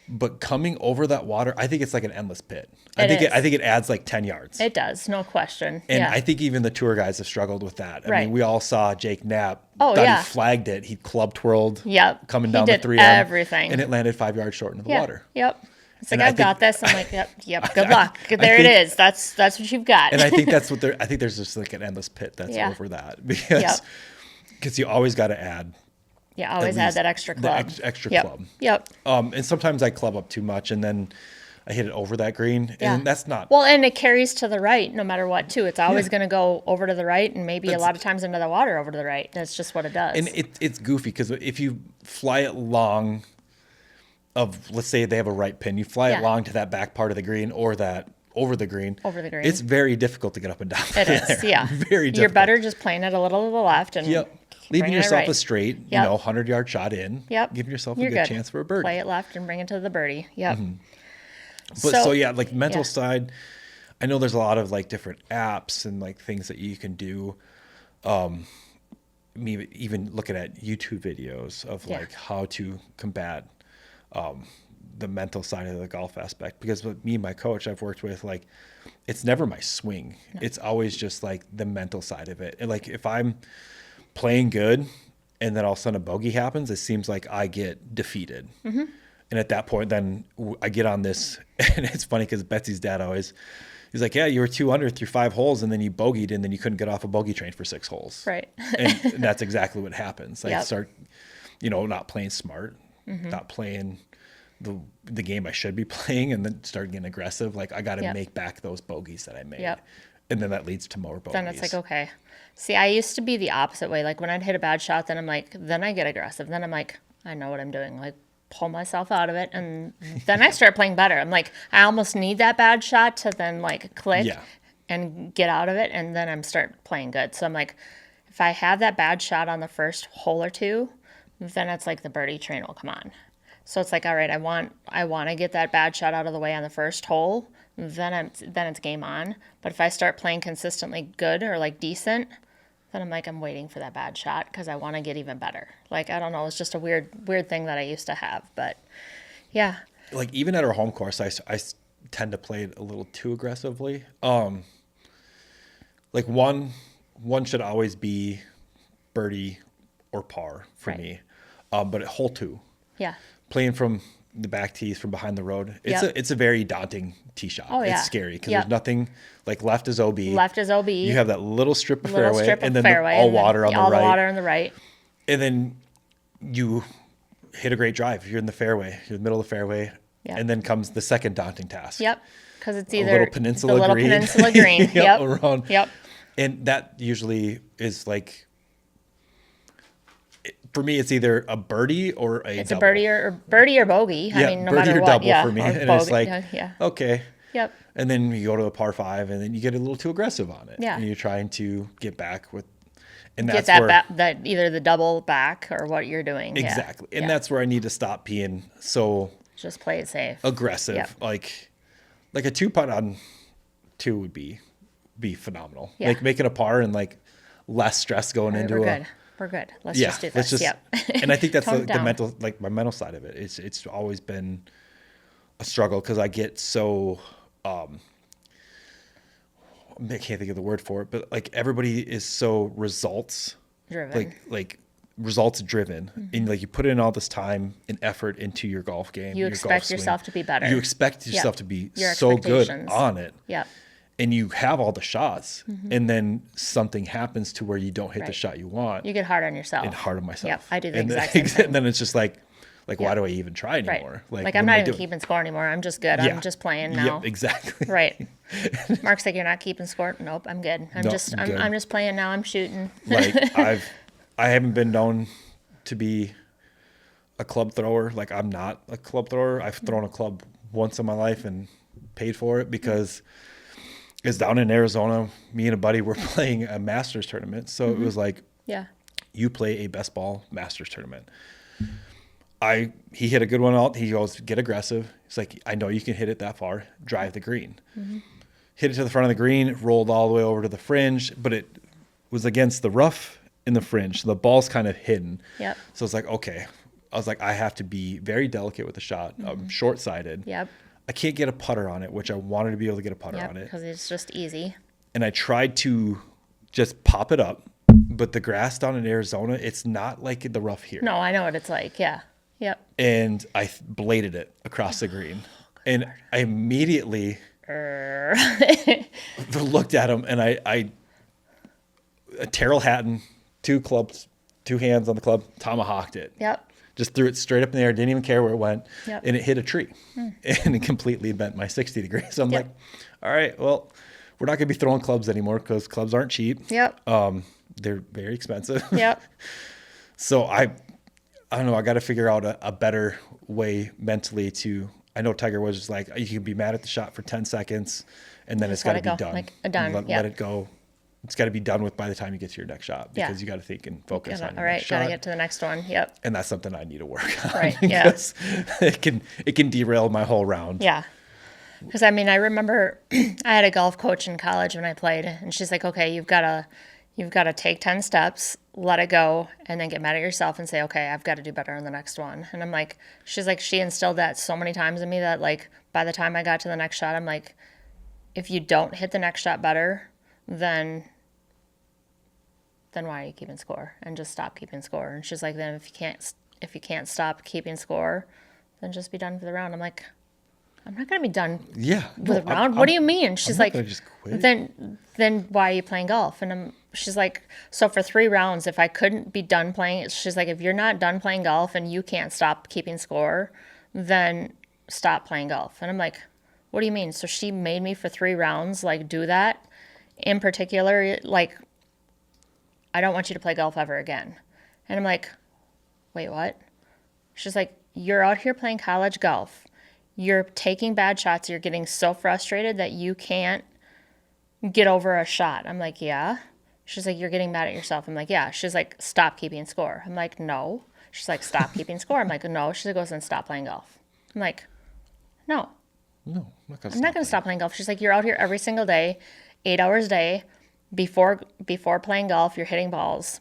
But coming over that water, I think it's like an endless pit. I It is. think it adds like 10 yards. It does, no question. And yeah. I think even the tour guys have struggled with that. I Right. mean, we all saw Jake Knapp. Oh, thought yeah. he flagged it. He club twirled. Yep. Coming He down did the 3M. everything. And it landed 5 yards short into the yeah. water. Yep. It's like, And I I've got think- this. I'm like, yep. Good luck. There it is. That's what you've got. And I think that's what I think there's just like an endless pit that's Yeah. over that because you always got to add yeah, always add least that extra the club. extra yep. club. Yep. And sometimes I club up too much and then I hit it over that green Yeah. and that's not Well, and it carries to the right no matter what, too. It's always going to go over to the right and maybe a lot of times into the water over to the right. That's just what it does. and it's goofy because if you fly it long let's say they have a right pin, you fly Yeah. it long to that back part of the green or that over the green. It's very difficult to get up and down. It is, yeah. Very difficult. You're better just playing it a little to the left and Yep. keep Leaving bringing it yourself right. a straight, Yep. 100-yard shot in. Yep. Giving yourself You're a good good. chance for a birdie. Play it left and bring it to the birdie. Yep. But so yeah, like mental yeah. side, I know there's a lot of like different apps and like things that you can do. Me even looking at YouTube videos of Yeah. like how to combat the mental side of the golf aspect. Because with me and my coach I've worked with, like it's never my swing. No. It's always just like the mental side of it. And like if I'm playing good and then all of a sudden a bogey happens, it seems like I get defeated. Mm-hmm. And at that point, then I get on this, and it's funny because Betsy's dad he's like, yeah, you were 2 under through 5 holes, and then you bogeyed, and then you couldn't get off a bogey train for 6 holes. Right. And that's exactly what happens. Like Yep. start, not playing smart, not playing the game I should be playing, and then start getting aggressive. Like I got to Yep. make back those bogeys that I made. Yep. And then that leads to more bogeys. Then it's like, okay. See, I used to be the opposite way. Like when I'd hit a bad shot, then I get aggressive. Then I'm like, I know what I'm doing. Like, pull myself out of it, and then I start playing better. I'm like, I almost need that bad shot to then like click and get out of it, and then I'm start playing good. So I'm like, if I have that bad shot on the first hole or two, then it's like the birdie train will come on. So it's like, all right, I want to get that bad shot out of the way on the first hole, then it's game on. But if I start playing consistently good or like decent, then I'm like, I'm waiting for that bad shot because I want to get even better. Like, I don't know. It's just a weird thing that I used to have. But, yeah. Like, even at our home course, I tend to play it a little too aggressively. Like, one should always be birdie or par for Right. me. But at hole 2, Yeah. playing from the back tees from behind the road, it's a very daunting tee shot. Oh, yeah. It's scary because Yep. there's nothing, like left is OB. Left is OB. You have that little strip of little fairway, strip of and then fairway, all and then water on the all right. the water on the right. And then you hit a great drive. You're in the fairway. You're in the middle of the fairway. Yep. And then comes the second daunting task. Yep. Because it's A either little peninsula the little green. peninsula green. Yep. Around. Yep. And that usually is like, for me, it's either a birdie or a It's double. a birdie or bogey. I mean, no birdie matter or what. double Yeah. for me. Or And bogey. it's like, yeah. okay. Yep. And then you go to the par 5, and then you get a little too aggressive on it. Yeah. And you're trying to get back with, and Get that's that where, that either the double back or what you're doing. Yeah. exactly. And Yeah. that's where I need to stop being so Just play it safe. aggressive. Yep. Like a 2-putt on 2 would be phenomenal. Yeah. Like making a par and like less stress going into We're a good. We're good. Let's yeah. just do Let's this. just Yep. and I think that's Tone the it down. mental, like my mental side of it. It's always been a struggle because I get so I can't think of the word for it, but like everybody is so results Driven. like results driven, and like you put in all this time and effort into your golf game. You your expect golf swing. yourself to be better. You expect Yep. yourself to be Your so good expectations. on it. Yep. And you have all the shots, and then something happens to where you don't hit the Right. shot you want, You get hard on yourself. and hard on myself. Yep. I do the and exact then, same thing. And then it's just like why Yep. do I even try Right. anymore? Like what I'm am not I even doing? keeping score anymore. I'm just good. Yeah. I'm just playing now. Yep, exactly. Right. Mark's like, you're not keeping score. Nope, I'm good. I'm No, just I'm good. I'm just playing now. I'm shooting. Like I haven't been known to be a club thrower. Like I'm not a club thrower. I've thrown a club once in my life and paid for it because it's down in Arizona. Me and a buddy were playing a Masters tournament. So it was like, Yeah. you play a best ball Masters tournament. he hit a good one out. He goes, get aggressive. He's like, I know you can hit it that far. Drive the green. Hit it to the front of the green, rolled all the way over to the fringe, but it was against the rough in the fringe. So the ball's kind of hidden. Yep. So it's like, okay. I was like, I have to be very delicate with the shot. I'm short-sighted. Yep. I can't get a putter on it, which I wanted to be able to get a putter on it. Because it's just easy. And I tried to just pop it up, but the grass down in Arizona, it's not like the rough here. No, I know what it's like. Yeah. Yep. And I bladed it across the green. And I immediately looked at him, and I Terrell Hatton, 2 clubs, 2 hands on the club, tomahawked it. Yep. Just threw it straight up in the air, didn't even care where it went. Yep. And it hit a tree. And it completely bent my 60 degrees. So I'm Yep. like, all right, well, we're not going to be throwing clubs anymore because clubs aren't cheap. Yep. They're very expensive. Yep. So I don't know. I got to figure out a better way mentally to. I know Tiger was just like, you can be mad at the shot for 10 seconds, and then it's got to be done. Like done. Let it go. It's got to be done with by the time you get to your next shot because you got to think and focus on your next shot. Got to get to the next one. Yep. And that's something I need to work on. Right. Yeah. Because it can derail my whole round. Yeah. Because I mean, I remember I had a golf coach in college when I played, and she's like, "Okay, you've got to take 10 steps, let it go, and then get mad at yourself and say, okay, I've got to do better on the next one." And I'm like, she's like, she instilled that so many times in me that like by the time I got to the next shot, I'm like, if you don't hit the next shot better, then why are you keeping score? And just stop keeping score. And she's like, then if you can't stop keeping score, then just be done for the round. I'm like, I'm not going to be done with a round. What do you mean? She's like, just quit. Then why are you playing golf? And she's like, so for 3 rounds, if I couldn't be done playing, she's like, if you're not done playing golf and you can't stop keeping score, then stop playing golf. And I'm like, what do you mean? So she made me for 3 rounds, like do that. In particular, like, I don't want you to play golf ever again. And I'm like, wait, what? She's like, you're out here playing college golf. You're taking bad shots. You're getting so frustrated that you can't get over a shot. I'm like, yeah. She's like, you're getting mad at yourself. I'm like, yeah. She's like, stop keeping score. I'm like, no. She's like, stop keeping score. I'm like, no. She goes, and stop playing golf. I'm like, no. No, I'm not going to stop playing golf. She's like, you're out here every single day, 8 hours a day. Before playing golf, you're hitting balls.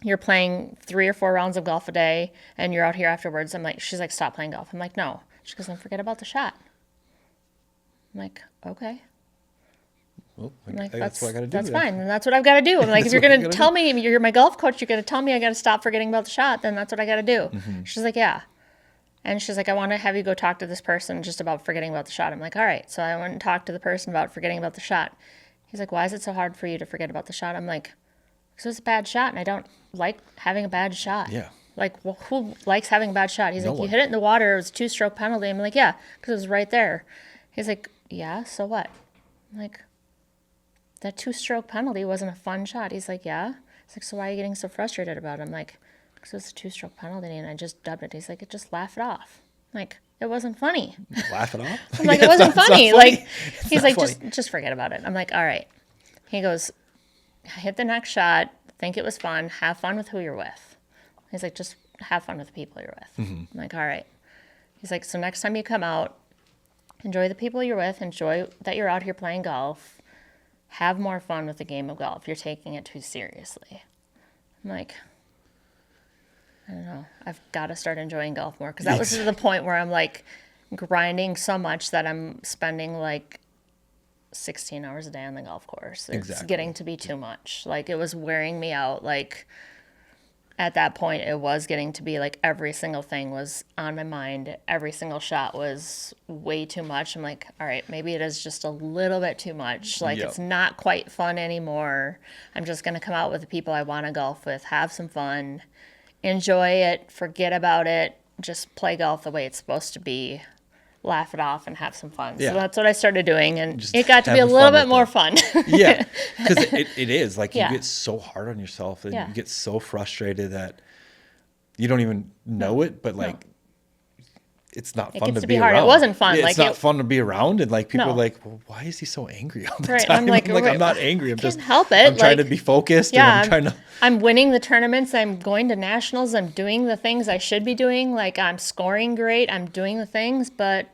You're playing 3 or 4 rounds of golf a day, and you're out here afterwards. I'm like, she's like, stop playing golf. I'm like, no. She goes, then forget about the shot. I'm like, okay. Well, I'm like, that's what I got to do. That's fine. And that's what I've got to do. I'm like, if you're going to tell me, you're my golf coach, you're going to tell me I got to stop forgetting about the shot, then that's what I got to do. She's like, yeah. And she's like, I want to have you go talk to this person just about forgetting about the shot. I'm like, all right. So I went and talked to the person about forgetting about the shot. He's like, why is it so hard for you to forget about the shot? I'm like, because it's a bad shot, and I don't like having a bad shot. Yeah. Like, well, who likes having a bad shot? He's No like, one. you hit it in the water. It was a 2-stroke penalty. I'm like, yeah, because it was right there. He's like, yeah, so what? I'm like, that 2-stroke penalty wasn't a fun shot. He's like, yeah. He's like, so why are you getting so frustrated about it? I'm like, because it was a 2-stroke penalty, and I just dubbed it. He's like, just laugh it off. I'm like, it wasn't funny. Laugh it off? I'm like, it wasn't funny. Like, he's like, funny. just forget about it. I'm like, all right. He goes, hit the next shot. Think it was fun. Have fun with who you're with. He's like, just have fun with the people you're with. I'm like, all right. He's like, so next time you come out, enjoy the people you're with. Enjoy that you're out here playing golf. Have more fun with the game of golf. You're taking it too seriously. I'm like, I don't know. I've got to start enjoying golf more, because that was to the point where I'm like grinding so much that I'm spending like 16 hours a day on the golf course. It's getting to be too much. Like, it was wearing me out. Like, at that point, it was getting to be like every single thing was on my mind. Every single shot was way too much. I'm like, all right, maybe it is just a little bit too much. Like, it's not quite fun anymore. I'm just going to come out with the people I want to golf with, have some fun, enjoy it, forget about it, just play golf the way it's supposed to be. Laugh it off and have some fun. Yeah. So that's what I started doing, and Just it got to be a little bit more fun. Yeah, because it is like you Yeah. get so hard on yourself, and Yeah. you get so frustrated that you don't even know it, but like it's not It fun gets to be be hard. It around. wasn't fun. Yeah, Like, it's not fun to be around, and like people No. are like, well, why is he so angry all the Right. time? I'm like, I'm not angry. I'm just can't help it. I'm trying to Like, be focused, yeah, and I'm trying to. I'm winning the tournaments. I'm going to nationals. I'm doing the things I should be doing. Like, I'm scoring great. I'm doing the things, but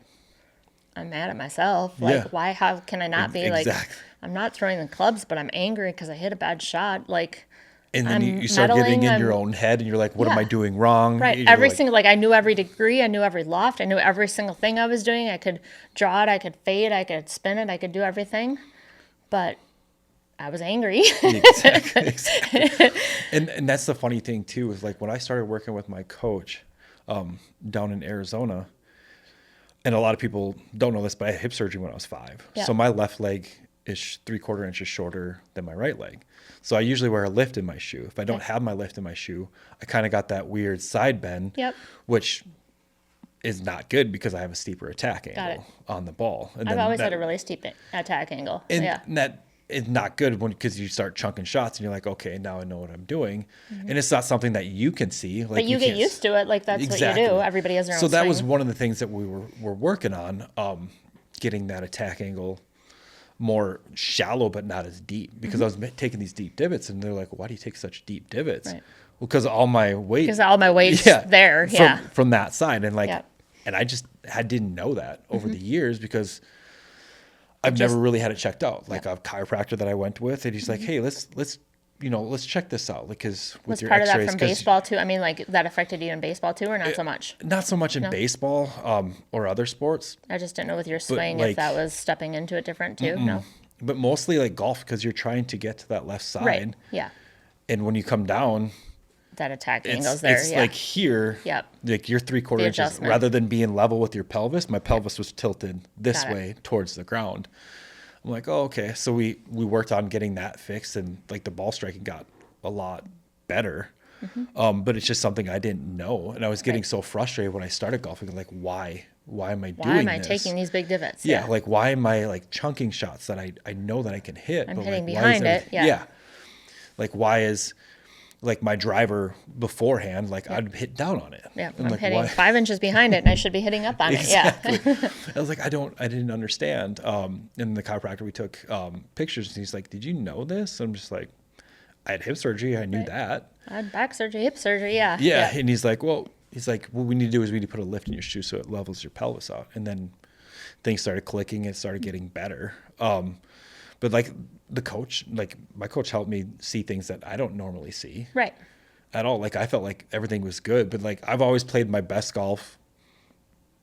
I'm mad at myself. Like, Yeah. why? How can I not be like? Exactly. I'm not throwing the clubs, but I'm angry because I hit a bad shot. Like, And then I'm you start getting meddling, in your own head, and you're like, what am Yeah. I doing wrong? right. You're Every like, single, like, I knew every degree. I knew every loft. I knew every single thing I was doing. I could draw it. I could fade. I could spin it. I could do everything. But I was angry. exactly. And that's the funny thing too, is like when I started working with my coach down in Arizona, and a lot of people don't know this, but I had hip surgery when I was 5. Yeah. So my left leg is 3/4 inches shorter than my right leg. So I usually wear a lift in my shoe. If I don't have my lift in my shoe, I kind of got that weird side bend, Yep. which is not good because I have a steeper attack it. angle on the ball. And I've then always that, had a really steep attack angle. and Yeah. that is not good because you start chunking shots and you're like, okay, now I know what I'm doing. And it's not something that you can see. Like But you get can't used to it. Like, that's what Exactly. you do. Everybody has their own So that swing. was one of the things that we were working on, getting that attack angle more shallow but not as deep, because I was taking these deep divots and they're like, why do you take such deep divots? Right. Well, because all my weight, Because all my weight's there. Yeah. from that side, and like, Yep. and I didn't know that over the years because I've never really had it checked out. Like a chiropractor that I went with, and he's like, hey, let's check this out, because with Was your part of that X-rays, from 'cause baseball too? I mean, like, that affected you in baseball too, or not so much? not so much in baseball or other sports, I just didn't know with your swing like- if that was stepping into it different too. No. but mostly like golf, because you're trying to get to that left side. Right. Yeah. And when you come down, That attack it's, angle's there. it's Yeah. like here, Yep. like you're 3/4 The inches, adjustment. rather than being level with your pelvis, my pelvis was tilted this Got it. way towards the ground. I'm like, oh, okay. So we worked on getting that fixed, and like the ball striking got a lot better. But it's just something I didn't know. And I was getting Right. so frustrated when I started golfing, like, why am I doing Why am I this? taking these big divots? Yeah, like why am I like chunking shots that I know that I can hit? I'm but hitting like, why is behind it, everything- yeah. Like why is like my driver beforehand, like I'd hit down on it. Yeah. I'm I'm like, hitting why? 5 inches behind it, and I should be hitting up on it. Yeah. I was like, I didn't understand. And the chiropractor, we took pictures, and he's like, did you know this? I'm just like, I had hip surgery. I knew Right. that. I had back surgery, hip surgery. Yeah. Yeah. And he's like, what we need to do is we need to put a lift in your shoe so it levels your pelvis out. And then things started clicking. It started getting better. But like the coach, like my coach helped me see things that I don't normally see Right. at all. Like I felt like everything was good, but like I've always played my best golf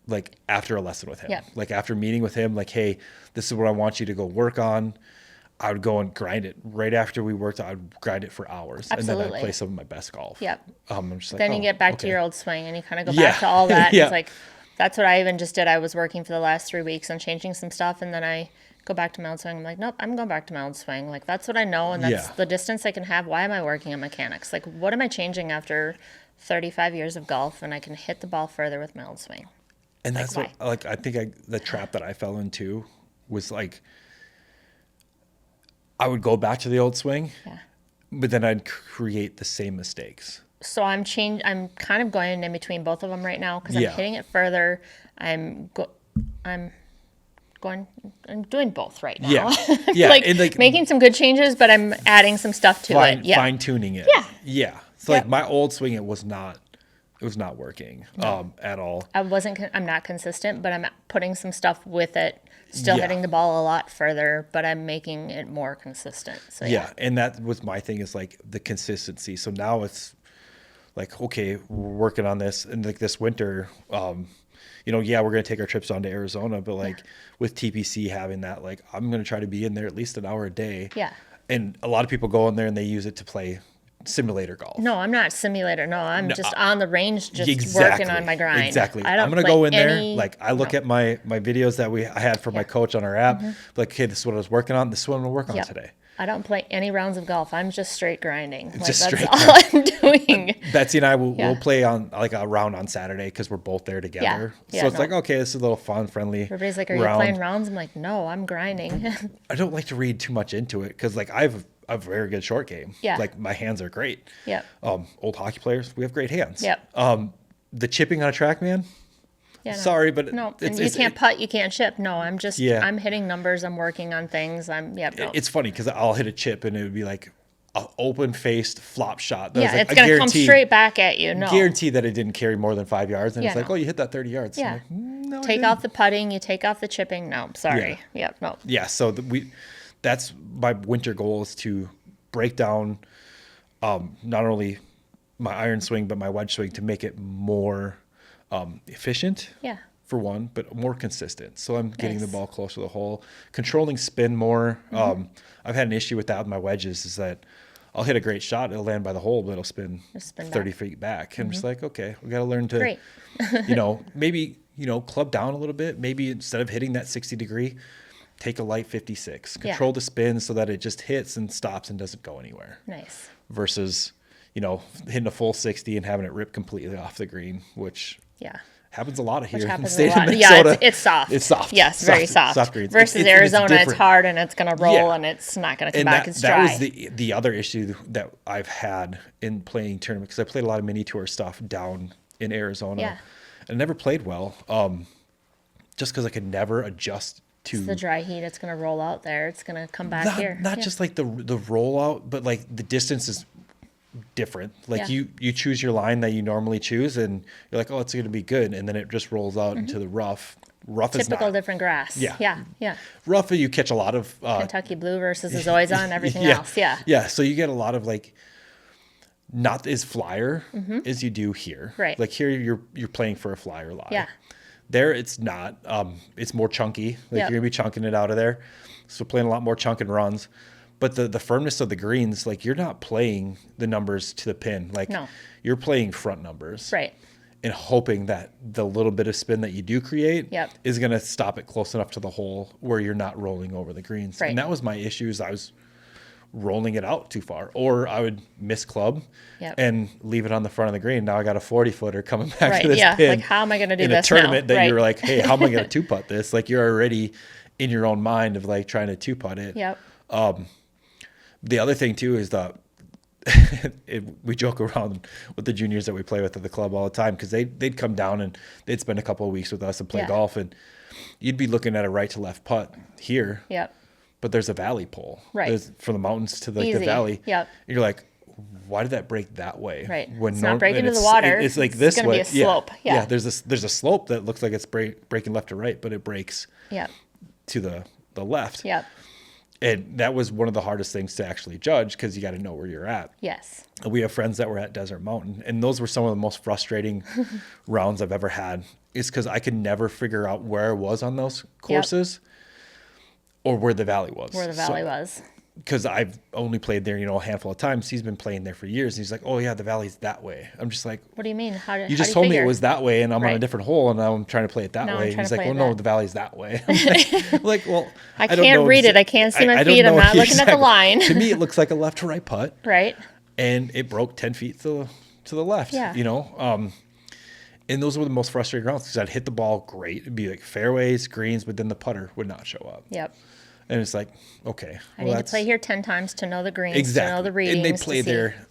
like after a lesson with him. Yeah. Like after meeting with him, like, hey, this is what I want you to go work on. I would go and grind it right after we worked. I would grind it for hours, and then Absolutely. I'd play some of my best golf. Yep. I'm just like, Then you oh, get back to okay. your old swing, and you kind of go Yeah. back to all that. Yeah. It's like, that's what I even just did. I was working for the last 3 weeks on changing some stuff, and then I go back to my old swing. I'm like, nope, I'm going back to my old swing. Like, that's what I know, and that's Yeah. the distance I can have. Why am I working on mechanics? Like, what am I changing after 35 years of golf, and I can hit the ball further with my old swing? And that's why? what, like, I think the trap that I fell into was like, I would go back to the old swing, Yeah. but then I'd create the same mistakes. So I'm kind of going in between both of them right now because Yeah. I'm hitting it further. I'm doing both right now. Yeah. Yeah. like, and like making some good changes, but I'm adding some stuff to it. Yeah. fine tuning it. Yeah. Yeah. So Yep. like my old swing, it was not working at all. I'm not consistent, but I'm putting some stuff with it. Still Yeah. hitting the ball a lot further, but I'm making it more consistent. So Yeah. And that was my thing, is like the consistency. So now it's like, okay, we're working on this, and like this winter, we're going to take our trips down to Arizona, but like with TPC having that, like I'm going to try to be in there at least an hour a day. Yeah. And a lot of people go in there and they use it to play simulator golf. No, I'm not simulator. No, I'm just on the range, just Exactly. working on my grind. Exactly. I don't I'm gonna play go in there. any- Like I look no. at my videos that I had for my coach on our app. Like, hey, this is what I was working on. This is what I'm gonna work on Yep. today. I don't play any rounds of golf. I'm just straight grinding. Like, Just that's straight all I'm doing. Betsy and I will Yeah. we'll play on like a round on Saturday because we're both there together. Yeah, So it's no. like, okay, this is a little fun, friendly. Everybody's like, "Are you round. playing rounds?" I'm like, "No, I'm grinding." I don't like to read too much into it because like I have a very good short game. Yeah. Like my hands are great. Yep. Old hockey players, we have great hands. Yep. The chipping on a track, man. Yeah, no. sorry, but No, and you can't putt, you can't chip. No, I'm hitting numbers, I'm working on things. No. It's funny because I'll hit a chip and it would be like an open-faced flop shot. Yeah, it's going to come straight back at you. No. Guarantee that it didn't carry more than 5 yards. And it's like, no. oh, you hit that 30 yards. Yeah. I'm like, no, take off the putting, you take off the chipping. No, sorry. Yeah. No. Yeah, so that's my winter goal is to break down not only my iron swing, but my wedge swing to make it more efficient. Yeah. For one, but more consistent. So I'm getting the ball closer to the hole, controlling spin more. I've had an issue with that with my wedges is that I'll hit a great shot, it'll land by the hole, but it'll spin 30 feet back. And I'm just like, okay, we got to learn to, maybe, club down a little bit. Maybe instead of hitting that 60 degree, take a light 56, control the spin so that it just hits and stops and doesn't go anywhere. Nice. Versus, hitting a full 60 and having it rip completely off the green, which happens a lot here in the state of Minnesota. Yeah, it's soft. It's soft. Yes, very soft. Soft greens. Versus Arizona, it's hard and it's going to roll and it's not going to come back as dry. That was the other issue that I've had in playing tournaments because I played a lot of mini tour stuff down in Arizona. Yeah. And never played well just because I could never adjust to it's the dry heat. It's going to roll out there. It's going to come back here. Not just like the rollout, but like the distance is different. Like you choose your line that you normally choose and you're like, oh, it's going to be good. And then it just rolls out into the rough. Rough is typical different grass. Yeah. Rough, you catch a lot of Kentucky blue versus the Zoysia, everything else. Yeah. So you get a lot of like not as flyer as you do here. Right. Like here you're playing for a flyer lie. Yeah. There it's not. It's more chunky. Like you're gonna be chunking it out of there. So playing a lot more chunk and runs. But the firmness of the greens, like you're not playing the numbers to the pin. Like you're playing front numbers. Right. And hoping that the little bit of spin that you do create is going to stop it close enough to the hole where you're not rolling over the greens. Right. And that was my issue is I was rolling it out too far. Or I would miss club and leave it on the front of the green. Now I got a 40-footer coming back to this pin. Like how am I going to do in this a tournament now? that you're like, hey, how am I going to two-putt this? Like you're already in your own mind of like trying to two-putt it. Yep. The other thing too is that we joke around with the juniors that we play with at the club all the time because they'd come down and they'd spend a couple of weeks with us and play golf and you'd be looking at a right to left putt here. Yep. But there's a valley pole. Right. There's from the mountains to the valley. Yep. And you're like, why did that break that way? Right. When it's not breaking to the water. It's like this way. It's going to be a slope. Yeah. There's a slope that looks like it's breaking left to right, but it breaks to the left. Yep. And that was one of the hardest things to actually judge because you got to know where you're at. Yes. And we have friends that were at Desert Mountain, and those were some of the most frustrating rounds I've ever had. Is because I could never figure out where I was on those courses or where the valley was. Where the valley was. Because I've only played there, a handful of times. He's been playing there for years. And he's like, oh, yeah, the valley's that way. I'm just like, what do you mean? You just told me it was that way, and I'm on a different hole, and now I'm trying to play it that way. And he's like, well, no, the valley's that way. I'm like, well, I can't read it. I can't see my feet. I'm not looking at the line. To me, it looks like a left to right putt. Right. And it broke 10 feet to the left, And those were the most frustrating rounds because I'd hit the ball great. It'd be like fairways, greens, but then the putter would not show up. Yep. And it's like, okay. I need to play here 10 times to know the greens, exactly. to know the readings. And they play there,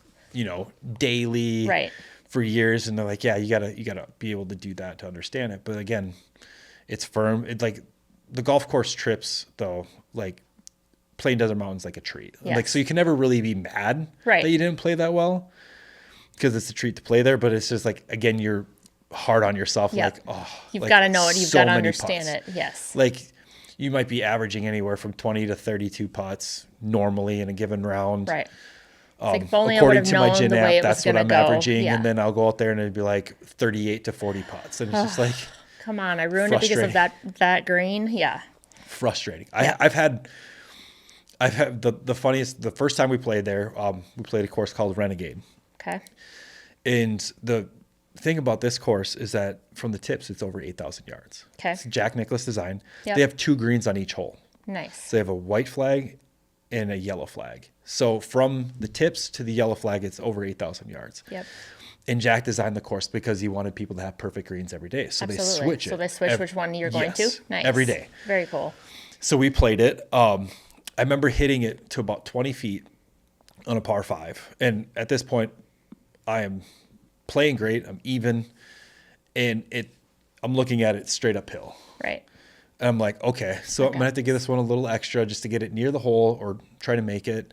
daily for years. And they're like, yeah, you gotta be able to do that to understand it. But again, it's firm. It's like the golf course trips, though, like playing Desert Mountain's like a treat. Yes. Like, so you can never really be mad that you didn't play that well because it's a treat to play there. But it's just like, again, you're hard on yourself. Like, you've got to know it. You've got to understand it. Yes. Like, you might be averaging anywhere from 20 to 32 putts normally in a given round. Right. Like if only according to my gym app, that's what I'm go. averaging. And then I'll go out there and it'd be like 38 to 40 putts. And it's just like, come on, I ruined it because of that green. Yeah. Frustrating. Yeah. I've had the funniest, the first time we played there, we played a course called Renegade. Okay. And the thing about this course is that from the tips, it's over 8,000 yards. Okay. It's Jack Nicklaus design. Yep. They have 2 greens on each hole. Nice. So they have a white flag and a yellow flag. So from the tips to the yellow flag, it's over 8,000 yards. Yep. And Jack designed the course because he wanted people to have perfect greens every day. So they switch it. So they switch which one you're going to? Nice. Every day. Very cool. So we played it. I remember hitting it to about 20 feet on a par 5. And at this point, I am playing great. I'm even. And I'm looking at it straight uphill. Right. And I'm like, okay, so I'm going to have to give this one a little extra just to get it near the hole or try to make it.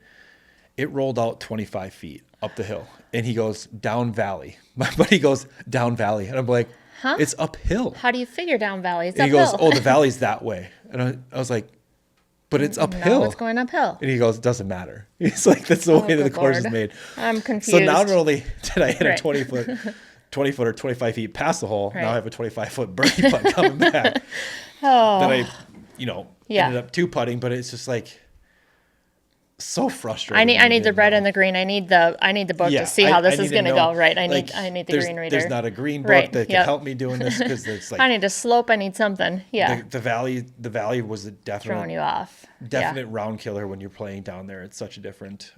It rolled out 25 feet up the hill. And he goes, down valley. My buddy goes, down valley. And I'm like, it's uphill. How do you figure down valley? It's and uphill. he goes, oh, the valley's that way. And I was like, but it's uphill. No, it's going uphill. And he goes, it doesn't matter. He's like, that's the way that the course is made. I'm confused. So not only did I hit a 20 foot or 25 feet past the hole, now I have a 25-foot birdie putt coming back. That I, ended up two putting, but it's just like so frustrating. I need the red and the green. I need the book to see how this is going to go. Right. I need the green reader. There's not a green book that can help me doing this because it's like I need a slope. I need something. Yeah. The valley was a definite throwing you off. Definite round killer when you're playing down there. It's such a different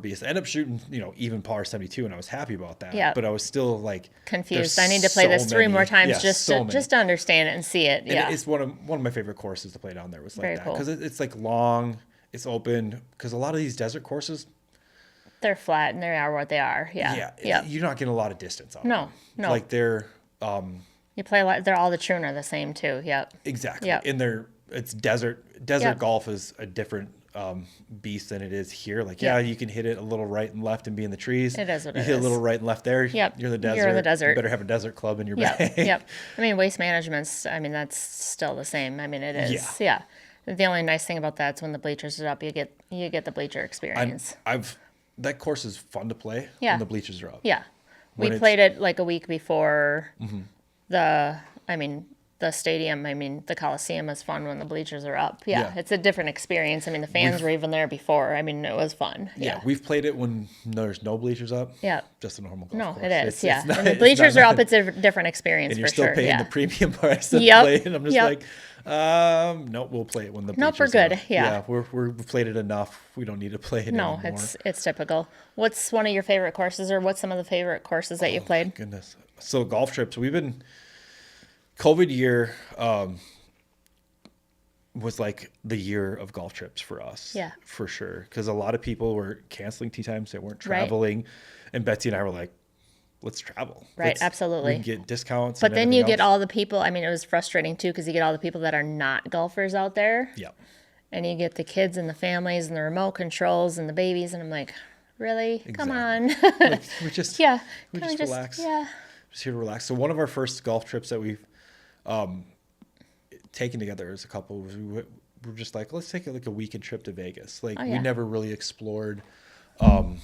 beast. I ended up shooting, even par 72, and I was happy about that. Yeah. But I was still like confused. I need to play this three more times just to understand it and see it. Yeah. And it's one of my favorite courses to play down there was like that because it's like long, it's open. Because a lot of these desert courses, they're flat and they are what they are. Yeah. Yeah. You're not getting a lot of distance on them. No. Like they're you play a lot. They're all the tune are the same too. Yep. Exactly. Yep. And it's desert golf is a different beast than it is here. Like, you can hit it a little right and left and be in the trees. It is what you it hit is. a little right and left there. Yep. You're in the desert. You're in the desert. You better have a desert club in your bag. Yep. I mean, waste management's, that's still the same. I mean, it is. Yeah. The only nice thing about that is when the bleachers are up, you get the bleacher experience. That course is fun to play when the bleachers are up. Yeah. We played it like a week before the stadium, the Coliseum is fun when the bleachers are up. Yeah. It's a different experience. The fans were even there before. It was fun. Yeah. We've played it when there's no bleachers up. Yeah. Just a normal golf course. No, it is. When the bleachers are up, it's a different experience and you're for sure. still paying the premium price to play. And I'm just like, nope, we'll play it when the bleachers we're good. Up. Yeah. We've played it enough. We don't need to play it anymore. No, it's typical. What's one of your favorite courses, or what's some of the favorite courses that you played? Goodness. So golf trips, COVID year was like the year of golf trips for us. Yeah. For sure. Because a lot of people were canceling tee times. They weren't traveling. Right. And Betsy and I were like, let's travel. Right, absolutely. We can get discounts. But then you get all the people. It was frustrating too because you get all the people that are not golfers out there. Yeah. And you get the kids and the families and the remote controls and the babies. And I'm like, really? Exactly. Come on. we just relax. Yeah. Just here to relax. So one of our first golf trips that we've taken together as a couple, we were just like, let's take like a weekend trip to Vegas. We never really explored the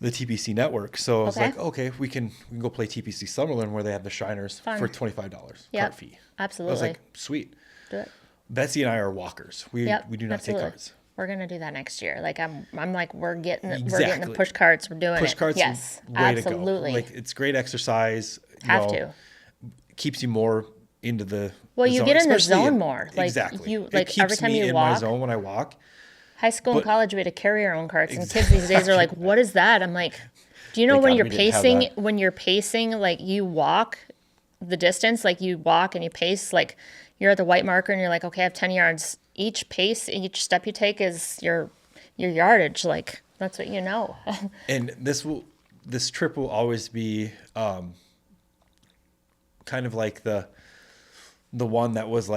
TPC network. So I was like, okay, we can go play TPC Summerlin where they have the Shiners for $25 cart fee. Absolutely. I was like, sweet. Do it. Betsy and I are walkers. We do not take carts. We're gonna do that next year. I'm like, we're getting the push carts. We're doing push carts. Yes, absolutely. To go. It's great exercise. Keeps you more into the you zone, get in the zone more. Exactly. Every time you in walk. My zone when I walk. High school and college, we had to carry our own carts, and kids these days are like, "What is that?" I'm like, "Do you know when you're pacing? When you're pacing, you walk the distance, you walk and you pace, you're at the white marker, and you're like, okay, I have 10 yards. Each pace, each step you take is your yardage. That's what you know." And this trip will always be kind of like the one that was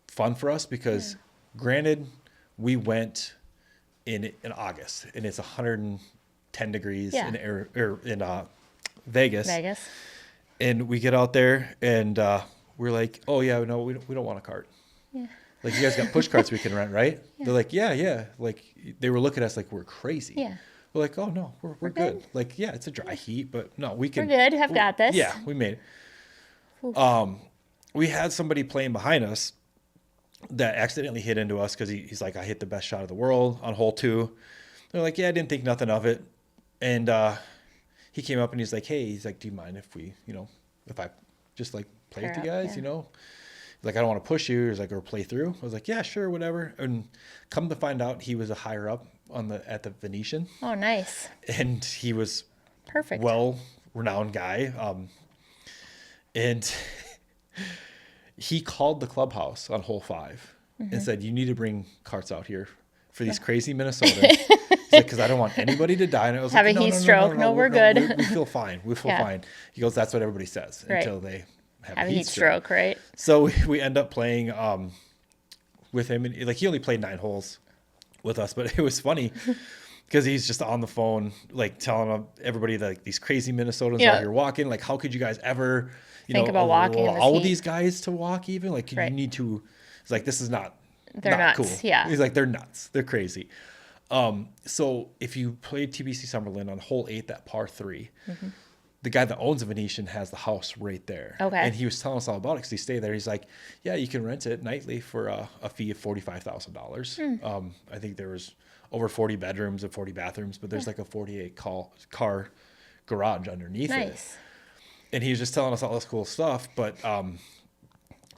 fun for us because granted we went in August and it's 110 degrees in Vegas, and we get out there and we're like, oh yeah, no, we don't want a cart. You guys got push carts we can rent, right? They're like, yeah. They were looking at us like we're crazy. Yeah. We're like, oh no, we're good. It's a dry heat, but no, we can. We're good. I've got this. Yeah, we made it. We had somebody playing behind us that accidentally hit into us because he's like, I hit the best shot of the world on hole 2. They're like, yeah, I didn't think nothing of it. And he came up and he's like, hey, do you mind if we, if I just play with you guys, He's like, I don't want to push you. He's like, or play through. I was like, yeah, sure, whatever. And come to find out, he was a higher up at the Venetian. Oh, nice. And he was perfect, well-renowned guy. And he called the clubhouse on hole 5 and said, you need to bring carts out here for these crazy Minnesotans. because I don't want anybody to die. And I was Have like, a no, heat no, no, stroke. no, No, we're good. we feel fine. We feel Yeah. fine. He goes, that's what everybody says Right. until they have Have a heat stroke. right? So we end up playing with him, and like he only played 9 holes with us, but it was funny because he's just on the phone, like telling everybody that like, these crazy Minnesotans Yeah. out here walking. Like, how could you guys ever, Think about walking in this allow heat. these guys to walk even? Like, you Right. need to. It's like, this is not. They're not nuts, cool. yeah. He's like, they're nuts. They're crazy. So if you played TBC Summerlin on hole 8, that par 3, the guy that owns the Venetian has the house right there. Okay. And he was telling us all about it because he stayed there. He's like, yeah, you can rent it nightly for a fee of $45,000. I think there was over 40 bedrooms and 40 bathrooms, but there's like a 48 car garage underneath it. Nice. And he was just telling us all this cool stuff. But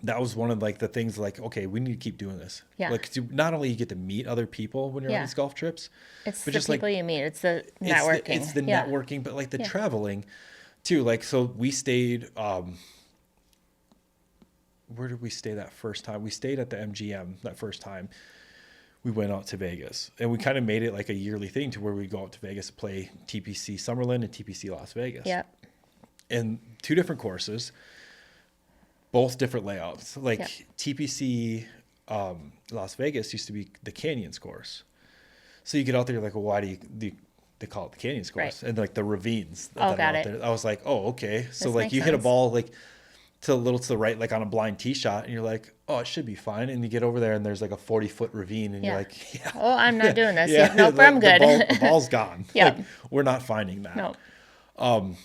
that was one of like the things like, okay, we need to keep doing this. Yeah. Like, not only you get to meet other people when you're on Yeah. these golf trips, It's but the just like people you meet. It's the networking. it's the Yeah. networking, but like the Yeah. traveling too. Like, so we stayed, where did we stay that first time? We stayed at the MGM that first time. We went out to Vegas, and we kind of made it like a yearly thing to where we go out to Vegas to play TPC Summerlin and TPC Las Vegas. Yep. And 2 different courses, both different layouts. Like Yep. TPC Las Vegas used to be the Canyons course. So you get out there, you're like, well, why do they call it the Canyons course? Right. And like the ravines that Oh, are got out it. there. I was like, oh, okay. So This like makes you hit a sense. ball like to a little to the right, like on a blind tee shot, and you're like, oh, it should be fine. And you get over there and there's like a 40-foot ravine, and Yeah. you're like, yeah. Oh, I'm not doing this. Yeah, Yeah. Nope, like, I'm good. The ball's gone. Yep. Like, we're not finding that. No.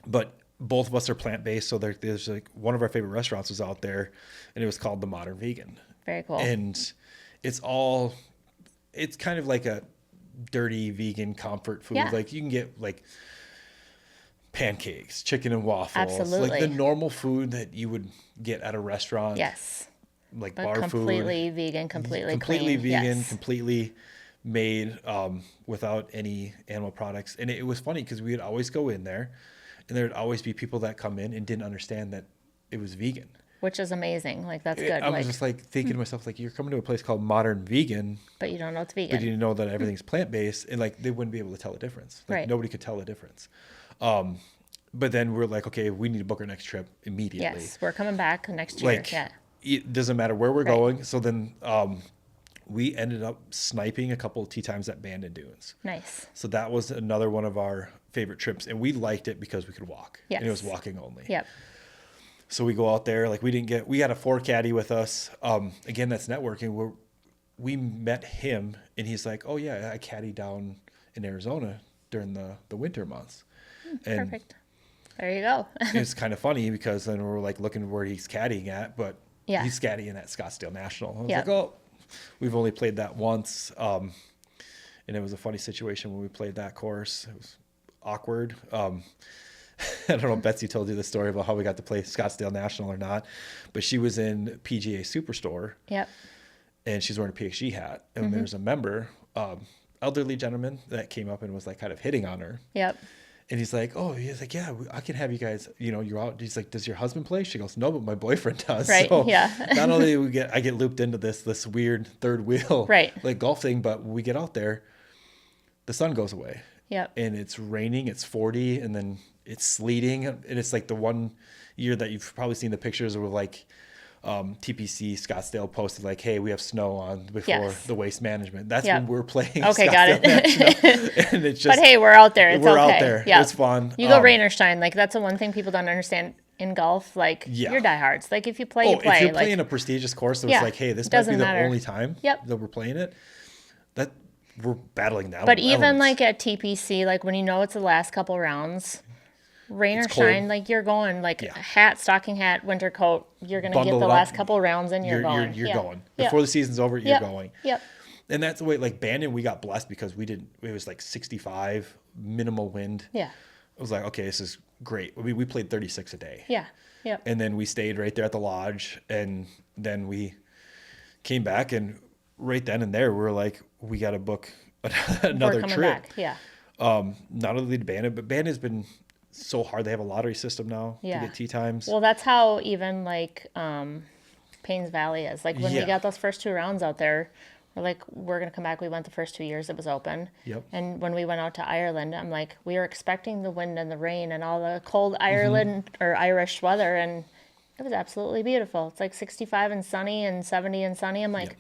But both of us are plant-based, so there's like one of our favorite restaurants was out there, and it was called the Modern Vegan. Very cool. And it's kind of like a dirty vegan comfort food. Yeah. Like you can get like pancakes, chicken and waffles, Absolutely. like the normal food that you would get at a restaurant. Yes. Like But bar completely food. vegan, completely Completely clean. vegan, Yes. completely made without any animal products. And it was funny because we would always go in there, and there would always be people that come in and didn't understand that it was vegan. Which is amazing. Like, that's good. I was Like, just like thinking to myself, like, you're coming to a place called Modern Vegan, but you don't know it's but vegan. you know that everything's plant-based, and like they wouldn't be able to tell the difference. Like Right. nobody could tell the difference. But then we're like, okay, we need to book our next trip immediately. Yes. We're coming back next year. Like Yeah. it doesn't matter where we're Right. going. So then we ended up sniping a couple of tee times at Bandon Dunes. Nice. So that was another one of our favorite trips, and we liked it because we could walk. And it was Yes. walking only. Yep. So we go out there, like we had a 4 caddy with us. Again, that's networking. We met him, and he's like, oh yeah, I caddy down in Arizona during the winter months. And Perfect. There you go. it's kind of funny because then we're like looking where he's caddying at, but Yeah. he's caddying at Scottsdale National. I was Yeah. like, oh, we've only played that once. And it was a funny situation when we played that course. It was awkward. I don't know if Betsy told you the story about how we got to play Scottsdale National or not, but she was in PGA Superstore, Yep. and she's wearing a PXG hat. And there's a member, elderly gentleman that came up and was like kind of hitting on her. Yep. And he's like, yeah, I can have you guys, you're out. He's like, does your husband play? She goes, no, but my boyfriend does. Right, So yeah. not only do I get looped into this weird third wheel, Right. like golf thing, but when we get out there, the sun goes away. Yep. And it's raining, it's 40, and then it's sleeting. And it's like the one year that you've probably seen the pictures where like TPC Scottsdale posted like, hey, we have snow on before Yes. the waste management. That's Yep. when we're playing Okay, Scottsdale got it. National. And it's just, But hey, we're out there. It's we're okay. out there. Yeah. It's fun. You go rain or shine. Like, that's the one thing people don't understand in golf. Like, Yeah. you're diehards. Like, if you play, you play. If you're like, playing a prestigious course that was Yeah, like, hey, this it might be doesn't the matter. only time Yep. that we're playing it, that we're battling the but even elements. like at TPC, like when you know it's the last couple rounds, rain It's or cold. shine, like you're going like Yeah. hat, stocking hat, winter coat. You're gonna Bundle get the up. last couple rounds and you're going. You're Yeah. going. Yep. Before the season's over, you're Yep. going. Yep. And that's the way, like Bandon, we got blessed because it was like 65, minimal wind. Yeah. I was like, okay, this is great. We played 36 a day. Yeah. Yep. And then we stayed right there at the lodge, and then we came back, and right then and there, we were like, we got to book another We're coming trip. back. Yeah. Not only to Bandon, but Bandon's been so hard. They have a lottery system now Yeah. to get tee times. Well, that's how even like Paynes Valley is. Like when we Yeah. got those first 2 rounds out there, We're like, we're going to come back. We went the first 2 years it was open. Yep. And when we went out to Ireland, I'm like, we were expecting the wind and the rain and all the cold Ireland or Irish weather. And it was absolutely beautiful. It's like 65 and sunny and 70 and sunny. I'm like, Yep.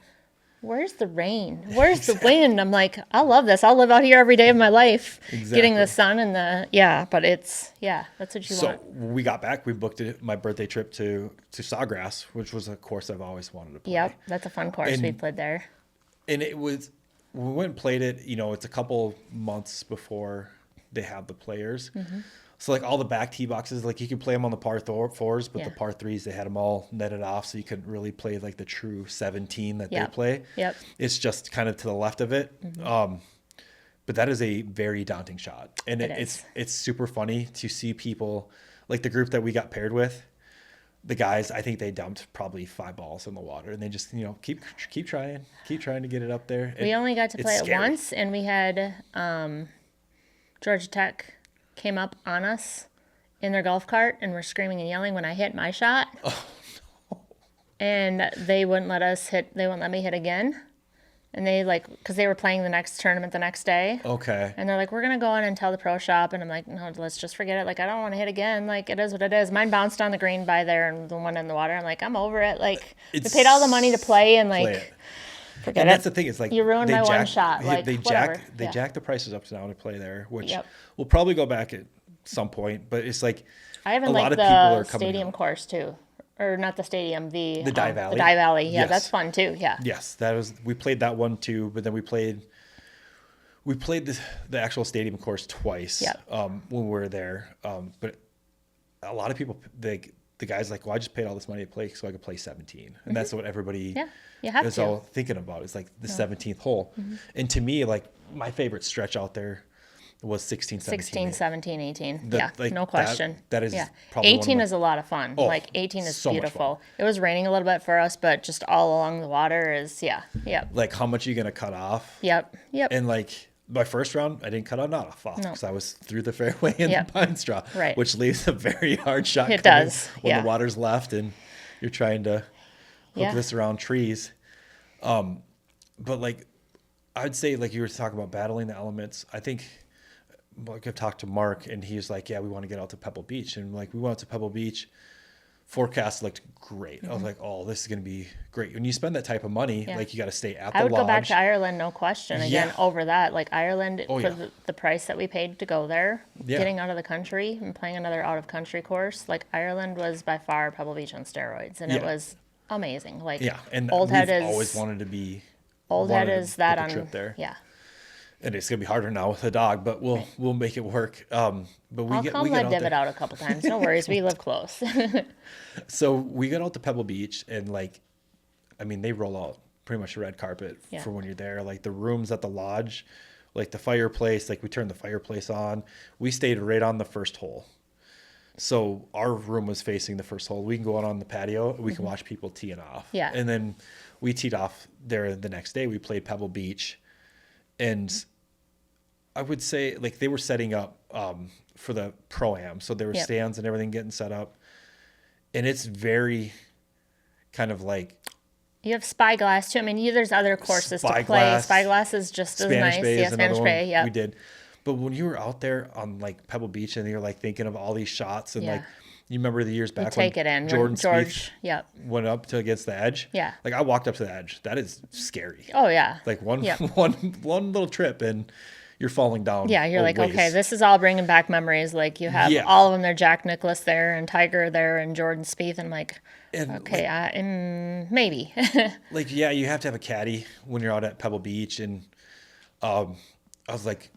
where's the rain? Where's the wind? I'm like, I love this. I'll live out here every day of my life. Getting the sun and but it's, that's what you want. So when we got back, we booked my birthday trip to Sawgrass, which was a course I've always wanted to play. Yep. That's a fun course. We played there. And it was, when we went and played it, it's a couple months before they have the players. So like all the back tee boxes, like you could play them on the par fours, but the par threes, they had them all netted off. So you couldn't really play like the true 17 that they play. Yep. It's just kind of to the left of it. But that is a very daunting shot. And it's super funny to see people like the group that we got paired with. The guys, I think they dumped probably 5 balls in the water, and they just, keep trying to get it up there. We only got to play it once, and we had Georgia Tech came up on us in their golf cart and were screaming and yelling when I hit my shot. Oh, no. And they wouldn't let me hit again. And they because they were playing the next tournament the next day. Okay. And they're like, we're going to go in and tell the pro shop. And I'm like, no, let's just forget it. Like, I don't want to hit again. Like, it is what it is. Mine bounced on the green by there and the one in the water. I'm like, I'm over it. Like, we paid all the money to play and forget it. And that's the thing. It's like you ruined my one shot. Like, they jack the prices up now to play there, which we'll probably go back at some point. But it's like I even like the stadium course too. Or not the stadium, the Dye Valley. The Dye Valley, yeah, that's fun too. Yeah. Yes, we played that one too, but then we played the actual stadium course twice. When we were there. But a lot of people, the guys like, well, I just paid all this money to play so I could play 17, and that's what everybody is all thinking about. It's like the 17th hole, and to me, like my favorite stretch out there was 16, 17, 18. No question. That is probably 18 is a lot of fun. 18 is so beautiful. It was raining a little bit for us, but just all along the water is, Like how much are you going to cut off? Yep. And like my first round, I didn't cut a knot off because I was through the fairway in the pine straw, which leaves a very hard shot. It does. When the water's left and you're trying to hook this around trees. But like, I'd say like you were talking about battling the elements. I think, like I've talked to Mark and he's like, we want to get out to Pebble Beach. And like, we went out to Pebble Beach, forecast looked great. I was like, oh, this is going to be great. When you spend that type of money, like you got to stay at the lodge. I would go back to Ireland, no question. Again, over that, like Ireland, for the price that we paid to go there, getting out of the country and playing another out of country course, like Ireland was by far Pebble Beach on steroids. And it was amazing. Like and Old Head is always wanted to be Old Head is that on trip there. Yeah. And it's gonna be harder now with the dog, but we'll make it work. But I'll come let Divot out a couple times. No worries, we live close. So we got out to Pebble Beach, and like, I mean, they roll out pretty much a red carpet for when you're there. Like the rooms at the lodge, like the fireplace, like we turned the fireplace on. We stayed right on the first hole, so our room was facing the first hole. We can go out on the patio. We can watch people teeing off. Yeah, and then we teed off there the next day. We played Pebble Beach, and I would say like they were setting up for the Pro-Am. So there were stands and everything getting set up. And it's very kind of like... You have Spyglass too. I mean, there's other courses to play. Spyglass is just as nice. Spanish Bay, we did. But when you were out there on like Pebble Beach and you're like thinking of all these shots and like... You remember the years back when Jordan Spieth went up to against the edge? Yeah. Like I walked up to the edge. That is scary. Oh, yeah. Like one little trip and you're falling down. Yeah, you're like, okay, this is all bringing back memories. Like you have all of them there, Jack Nicklaus there and Tiger there and Jordan Spieth. And I'm like, okay, maybe. Like, you have to have a caddy when you're out at Pebble Beach. And I was like,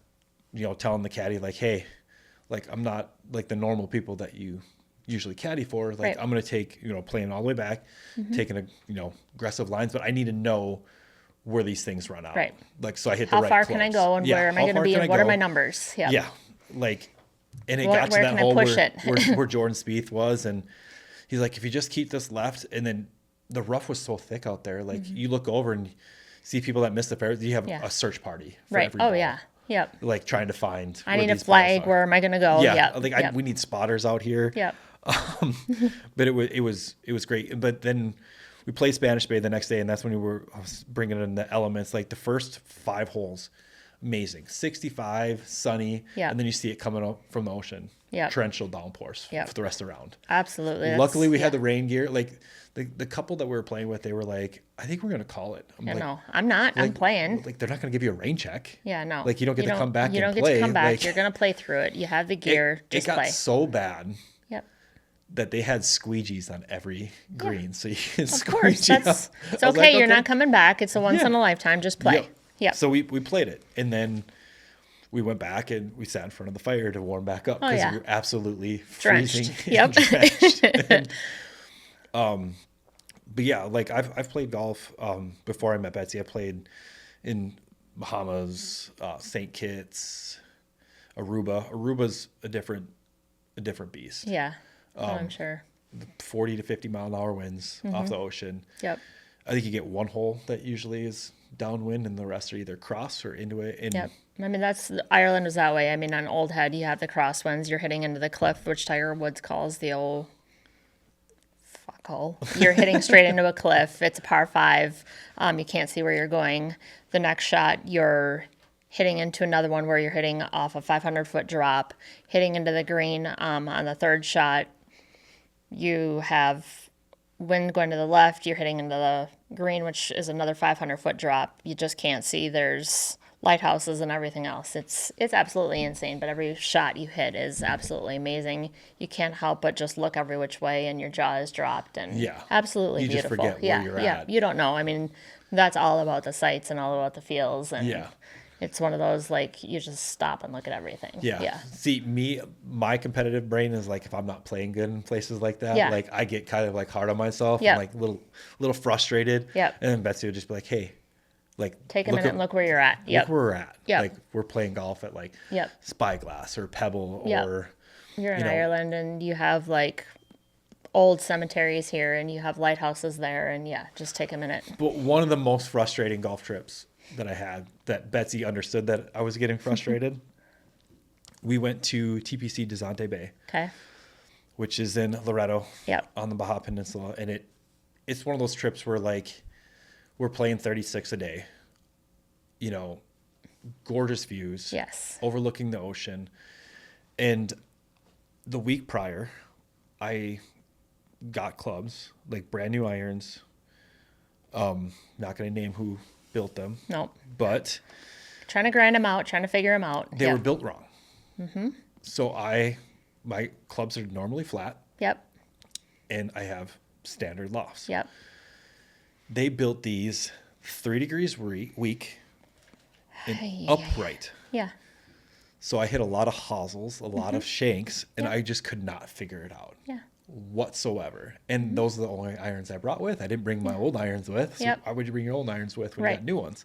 telling the caddy like, hey, like I'm not like the normal people that you usually caddy for. Like I'm going to take, playing all the way back, taking aggressive lines, but I need to know where these things run out. Right. Like, so I hit the right How far can I go and where am I going to be and what are my numbers? Yeah. Yeah. Like, and it got to that hole where Jordan Spieth was. And he's like, if you just keep this left, and then the rough was so thick out there. Like you look over and see people that missed the fair. You have a search party for every ball. Yeah. Yep. Like trying to find. I need a flag. Where am I going to go? Yeah. We need spotters out here. Yep. But it was great. But then we played Spanish Bay the next day, and that's when I was bringing in the elements. Like the first 5 holes, amazing, 65, sunny, Yeah. and then you see it coming up from the ocean. Yeah. Torrential downpours Yeah. for the rest of the round. Absolutely. Luckily, we had the rain gear. Like the couple that we were playing with, they were like, "I think we're gonna call it." I'm like, no, I'm not. I'm playing. Like they're not gonna give you a rain check. Yeah, no. Like you don't get to come back. You don't and get play. to come back. Like, You're gonna play through it. You have the gear. it Just got play. so bad Yep. that they had squeegees on every green, so you can Of course, squeegee up. it's I was okay. like, You're not coming back. It's a once in a lifetime. Just play. Yep. Yeah. So we played it, and then we went back and we sat in front of the fire to warm back up because we were absolutely freezing. Drenched. Yep. Drenched. And, but yeah, like I've played golf before I met Betsy. I played in Bahamas, St. Kitts, Aruba. Aruba's a different beast. Yeah. I'm sure. 40 to 50 mile an hour winds off the ocean. Yep. I think you get one hole that usually is downwind, and the rest are either cross or into it. And Yep. I mean, Ireland was that way. I mean, on Old Head, you have the crosswinds. You're hitting into the cliff, which Tiger Woods calls the old fuck hole. You're hitting straight into a cliff. It's a par 5. You can't see where you're going. The next shot, you're hitting into another one where you're hitting off a 500-foot drop, hitting into the green. On the third shot, you have wind going to the left. You're hitting into the green, which is another 500-foot drop. You just can't see. There's lighthouses and everything else. It's absolutely insane, but every shot you hit is absolutely amazing. You can't help but just look every which way, and your jaw is dropped, and absolutely you beautiful. just forget where you're at. You don't know. I mean, that's all about the sights and all about the feels, and it's one of those, like, you just stop and look at everything. Yeah. See, my competitive brain is like, if I'm not playing good in places like that, like I get kind of like hard on myself and like little frustrated. Yep. And then Betsy would just be like, hey, like take a minute and look where you're at. Look where we're at. Yep. Like we're playing golf at like Spyglass or Pebble or you're in Ireland, and you have like old cemeteries here, and you have lighthouses there, and just take a minute. But one of the most frustrating golf trips that I had, that Betsy understood that I was getting frustrated, we went to TPC Desante Bay. Okay. Which is in Loretto. Yep. On the Baja Peninsula, and it's one of those trips where like we're playing 36 a day, gorgeous views, overlooking the ocean. And the week prior, I got clubs, like brand new irons. Not going to name who built them. Nope. But trying to grind them out, trying to figure them out. They were built wrong. Mm-hmm. So my clubs are normally flat. Yep. And I have standard lofts. Yep. They built these 3 degrees weak and upright. Yeah. So I hit a lot of hosels, a lot of shanks, and I just could not figure it out whatsoever. And those are the only irons I brought with. I didn't bring my old irons with. So why would you bring your old irons with when you got new ones?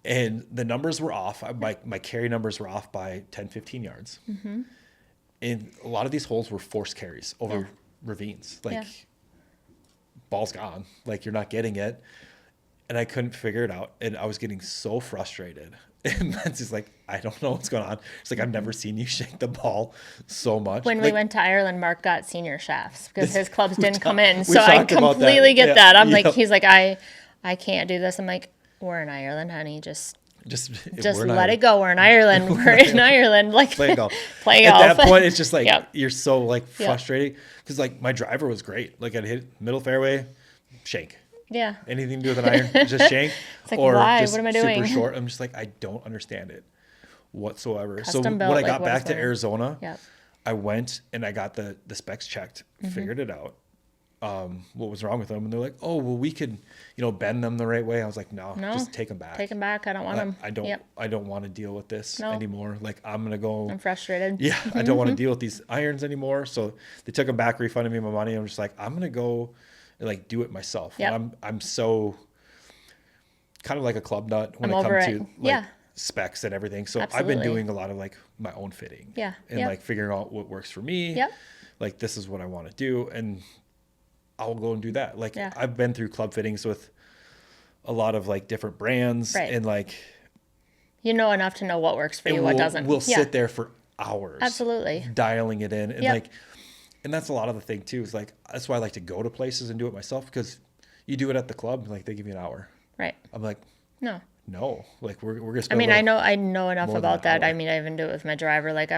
And the numbers were off. My carry numbers were off by 10, 15 yards. Mm-hmm. And a lot of these holes were forced carries over ravines. Like, ball's gone. Like, you're not getting it. And I couldn't figure it out. And I was getting so frustrated. And Betsy's like, I don't know what's going on. It's like, I've never seen you shake the ball so much. When we went to Ireland, Mark got senior shafts because his clubs didn't come in. We So I talked about completely get that. I'm like, Yep. he's like, I can't do this. I'm like, we're in Ireland, honey. Just let it go. We're in Ireland. We're in Ireland. Like, Play golf. Play golf. At that point, it's just like, Yep. you're so like frustrated. Because like my driver was great. Like I'd hit middle fairway, shank. Yeah. Anything to do with an iron, just shank. It's like, or why? just What am I doing? super short. I'm just like, I don't understand it whatsoever. Custom so built, when I like, got what back is to there? Arizona, Yep. I went and I got the specs checked, figured it out. What was wrong with them? And they're like, oh, well, we could, bend them the right way. I was like, no, just take them back. Take them back. I don't want them. I don't want to deal with this anymore. Like I'm going to go. I'm frustrated. Yeah. I don't want to deal with these irons anymore. So they took them back, refunded me my money. I'm just like, I'm going to go and like do it myself. Yep. I'm so kind of like a club nut when I'm it over comes it. to like specs and everything. So Absolutely. I've been doing a lot of like my own fitting. Yeah. And like figuring out what works for me. Yep. Like this is what I want to do. And I'll go and do that. Like I've been through club fittings with a lot of like different brands and like enough to know what works for you, what doesn't. We'll sit there for hours. Absolutely. Dialing it in. And like, and that's a lot of the thing too, is like, that's why I like to go to places and do it myself, because You do it at the club, like they give you an hour. Right. I'm like, No. no, like we're gonna I spend. mean, I know enough more than about an that. hour. I mean, I even do it with my driver. Like,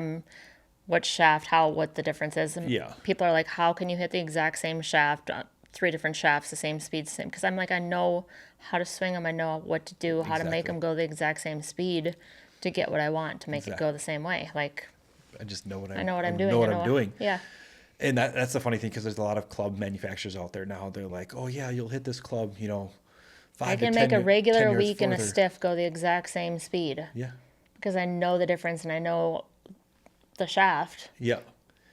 what shaft, what the difference is. And Yeah. people are like, how can you hit the exact same shaft, 3 different shafts, the same speed, same? Because I'm like, I know how to swing them. I know what to do, how to make Exactly. them go the exact same speed to get what I want to make it go Exactly. the same way. Like, I just know what I know what I'm I doing. know what I'm doing. Yeah. And that's the funny thing, because there's a lot of club manufacturers out there now. They're like, oh yeah, you'll hit this club, 5 I to can 10, make a regular 10 yards week and a further. stiff go the exact same speed Yeah. because I know the difference and I know the shaft. Yeah.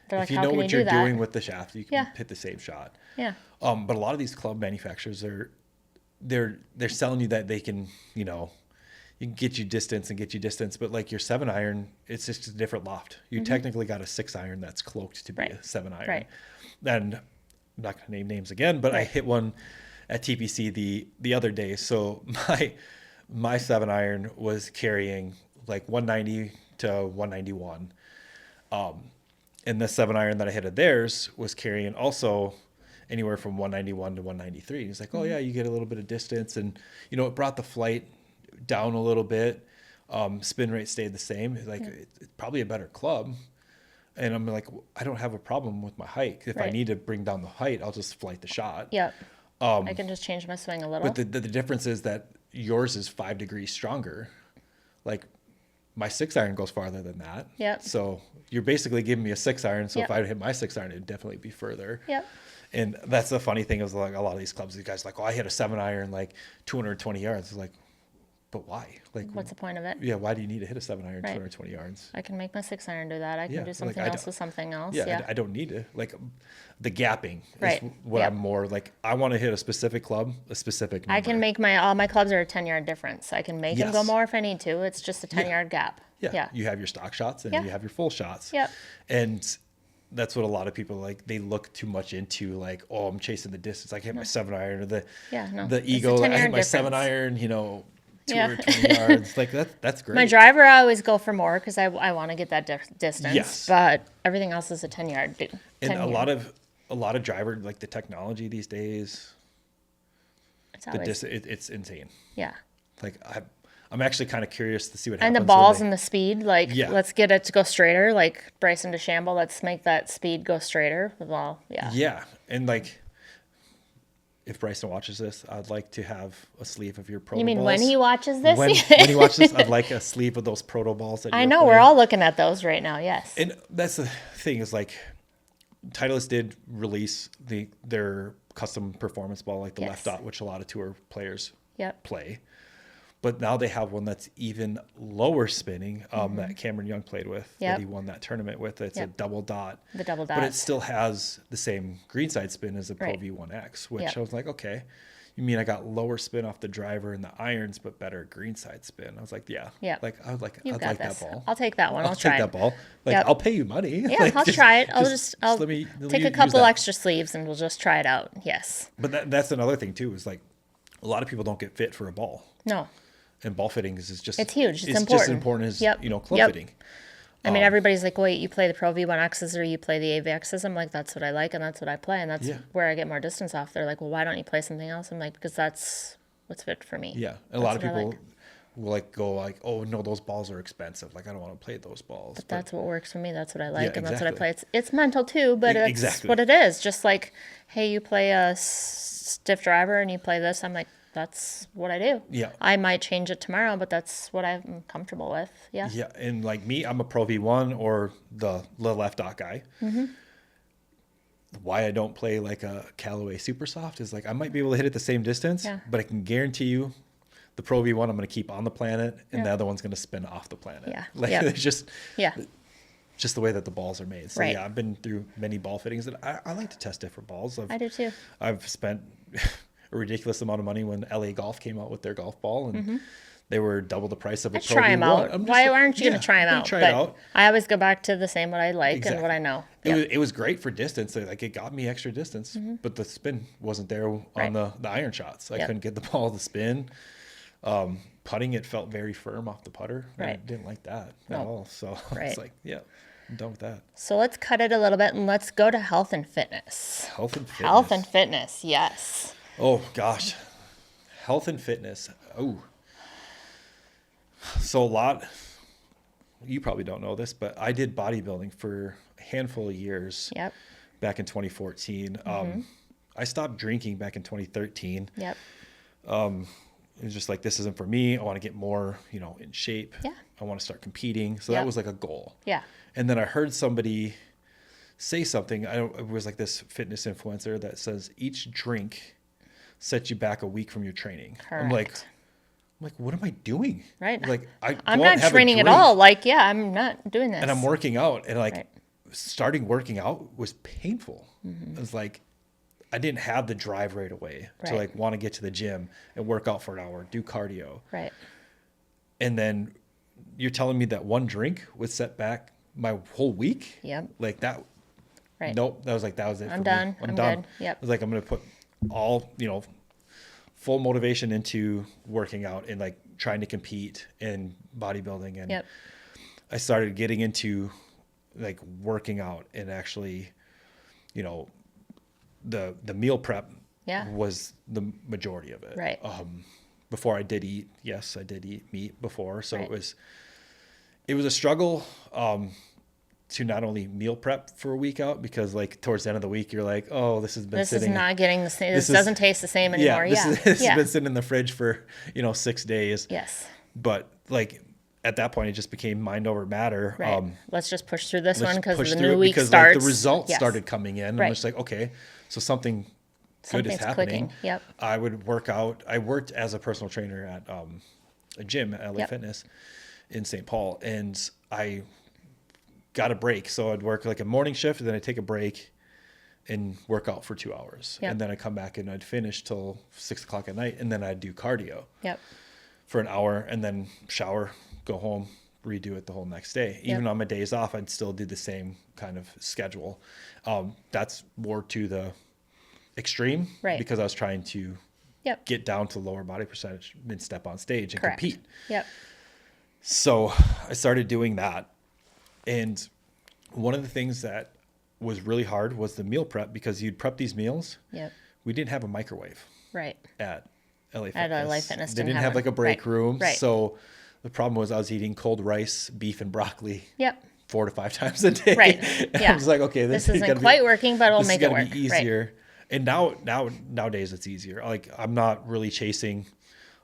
They're If like, you how know can what you do you're that? doing with the shaft, you can Yeah. hit the same shot. Yeah. But a lot of these club manufacturers they're selling you that they can, you can get you distance, but like your 7-iron, it's just a different loft. You technically got a 6-iron that's cloaked to be Right. a 7-iron. Right. And I'm not going to name names again, but I hit one at TPC the other day. So my 7-iron was carrying like 190 to 191. And the 7-iron that I hit of theirs was carrying also anywhere from 191 to 193. He's like, oh yeah, you get a little bit of distance, and it brought the flight down a little bit. Spin rate stayed the same. Like it's probably a better club. And I'm like, I don't have a problem with my height. If I Right. need to bring down the height, I'll just flight the shot. Yep. I can just change my swing a little. But the difference is that yours is 5 degrees stronger. Like my 6-iron goes farther than that. Yep. So you're basically giving me a 6-iron. So Yep. if I hit my 6-iron, it'd definitely be further. Yep. And that's the funny thing is, like, a lot of these clubs, these guys are like, oh, I hit a 7-iron like 220 yards. It's like, but why? Like, What's the point of it? yeah, why do you need to hit a 7-iron Right. 220 yards? I can make my 6-iron do that. I can Yeah, do like, something else with something else. Yeah, Yeah. I don't need to. Like, the gapping Right. is what Yep. I'm more like. I want to hit a specific club, a specific number. I can make all my clubs are a 10-yard difference. I can make them go Yes. more if I need to. It's just a 10-yard gap. Yeah. Yeah. You have your stock shots and Yeah. you have your full shots. Yep. And that's what a lot of people like. They look too much into, like, oh, I'm chasing the distance. I can hit my 7-iron, or the Yeah, no. the It's a ego. I 10-yard hit my difference. 7-iron. Yeah. 220 yards. Like that's great. My driver, I always go for more because I want to get that distance. Yes. But everything else is a 10-yard. And a lot of driver, like, the technology these days, It's always, it's insane. yeah. Like I'm actually kind of curious to see what And happens. the balls and the speed, like, Yeah. let's get it to go straighter. Like Bryson DeChambeau, let's make that speed go straighter. Well, yeah. Yeah, and like, if Bryson watches this, I'd like to have a sleeve of your proto You mean balls. when he watches this? When he watches this, I'd like a sleeve of those proto balls. That I you're know, we're playing. all looking at those right now, yes. And that's the thing is, like, Titleist did release their custom performance ball, like the Yes. left dot, which a lot of tour players Yep. play. But now they have one that's even lower spinning, that Cameron Young played with, Mm-hmm. Yep. that he won that tournament with. It's a Yep. double dot. The double But it dot. still has the same greenside spin as the Pro Right. V1X, which Yep. I was like, okay, you mean I got lower spin off the driver and the irons, but better greenside spin? I was like, yeah. Yep. Like, I'd like You've I'd got like this. that ball. I'll take that one. I'll take try that it. ball. Like, Yep. I'll pay you money. Yeah, Like, I'll try it. I'll let me take a use couple that. extra sleeves and we'll just try it out. Yes. But that's another thing too, is like, a lot of people don't get fit for a ball. No. And ball fittings is just, It's huge. It's just as important. important as, Yep. club Yep. fitting. I mean, everybody's like, wait, you play the Pro V1Xs or you play the AVXs? I'm like, that's what I like and that's what I play. And that's Yeah. where I get more distance off. They're like, well, why don't you play something else? I'm like, because that's what's fit for me. Yeah. And a lot of That's what I people will like go like, oh no, those balls are expensive. Like, I don't want to play those balls. But that's what works for me. That's what I like, and that's what I exactly. play. It's mental too, but that's Exactly. what it is. Just like, hey, you play a stiff driver and you play this. I'm like, that's what I do. Yeah. I might change it tomorrow, but that's what I'm comfortable with. Yeah. Yeah, and like me, I'm a Pro V1 or the left dot guy. Mm-hmm. Why I don't play like a Callaway Super Soft is, like, I might be able to hit it the same distance, Yeah. but I can guarantee you the Pro V1 I'm going to keep on the planet, and the Yeah. other one's going to spin off the planet. Yeah. Like, Yeah. it's just Yeah. the way that the balls are made. So Right. yeah, I've been through many ball fittings, and I like to test different balls. I do too. I've spent a ridiculous amount of money when LA Golf came out with their golf ball, and they were double the price of a I Pro try them V1. out. I'm just Why like, aren't you yeah, going to try them I'm gonna out? try But it out. I always go back to the same what I like and what I know. It was great for distance. Like, it got me extra distance, but the spin wasn't there on Right. the iron shots. I Yep. couldn't get the ball to spin. Putting, it felt very firm off the putter. I Right. didn't like that at No. all. So Right. it's like, yeah, I'm done with that. So let's cut it a little bit and let's go to health and fitness. Health and fitness. Health and fitness, yes. Oh gosh, health and fitness. Oh, so a lot. You probably don't know this, but I did bodybuilding for a handful of years. Yep. Back in 2014. I stopped drinking back in 2013. Yep. It was just like, this isn't for me. I want to get more, in shape. Yeah. I want to start competing. So Yep. that was like a goal. Yeah. And then I heard somebody say something. It was like this fitness influencer that says each drink sets you back a week from your training. Correct. I'm like, what am I doing? Right. Like, I'm not training at all. Like, yeah, I'm not doing this. And I'm working out, and like, Right. starting working out was painful. It was like, I didn't have the drive right away to Right. like want to get to the gym and work out for an hour, do cardio. Right. And then you're telling me that one drink would set back my whole week? Yep. Like that. Right. Nope. That was it. I'm for done. Me. I'm done. good. Yep. I was like, I'm going to put all, full motivation into working out and like trying to compete in bodybuilding. And Yep. I started getting into like working out, and actually, the meal prep Yeah. was the majority of it. Right. Before I did eat, yes, I did eat meat before. So Right. it was a struggle, to not only meal prep for a week out, because like towards the end of the week, you're like, oh, this has been This is sitting. not getting the same. This This is- doesn't taste the same anymore. Yeah. This yeah. has been sitting in the fridge for, 6 days. Yes. But like at that point, it just became mind over matter. Right. Let's just push through this Let's one because push the through new it week because starts. like the results Yes. started coming in. And Right. I'm just like, okay, so something good is Something's happening. clicking. Yep. I would work out. I worked as a personal trainer at a gym at LA Yep. Fitness in St. Paul, and I got a break. So I'd work like a morning shift, and then I'd take a break and work out for 2 hours. Yep. And then I'd come back and I'd finish till 6 o'clock at night, and then I'd do cardio Yep. for an hour, and then shower, go home, redo it the whole next day. Even on my days off, I'd still do the same kind of schedule. That's more to the extreme, Right. because I was trying to Yep. get down to lower body percentage mid step on stage and Correct. compete. Yep. So I started doing that. And one of the things that was really hard was the meal prep, because you'd prep these meals. Yep. We didn't have a microwave Right. at LA Fitness. At LA Fitness, They didn't have one. like a break Right. room. Right. So the problem was I was eating cold rice, beef, and broccoli Yep. 4 to 5 times a day. Right. And Yeah. I was like, okay, This is isn't gonna quite working, but it'll this make is it gonna work. be Right. easier. And nowadays it's easier. Like I'm not really chasing,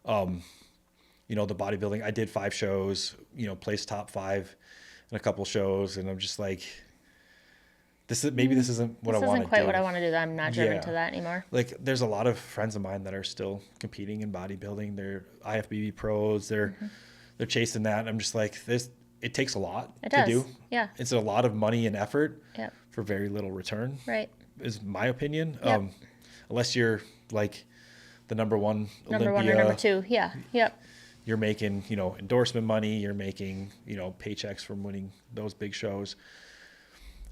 the bodybuilding. I did 5 shows, placed top 5 in a couple shows, and I'm just like, this isn't what This I want to isn't do. quite what I want to do. I'm not driven Yeah. to that anymore. Like there's a lot of friends of mine that are still competing in bodybuilding. They're IFBB pros. They're chasing that. And I'm just like, it takes a lot It to does. do. Yeah. It's a lot of money and effort Yep. for very little return, Right. is my opinion. Yep. Unless you're like the number one Number one or Olympia, number two. Yeah. Yep. you're making, endorsement money. You're making, paychecks from winning those big shows.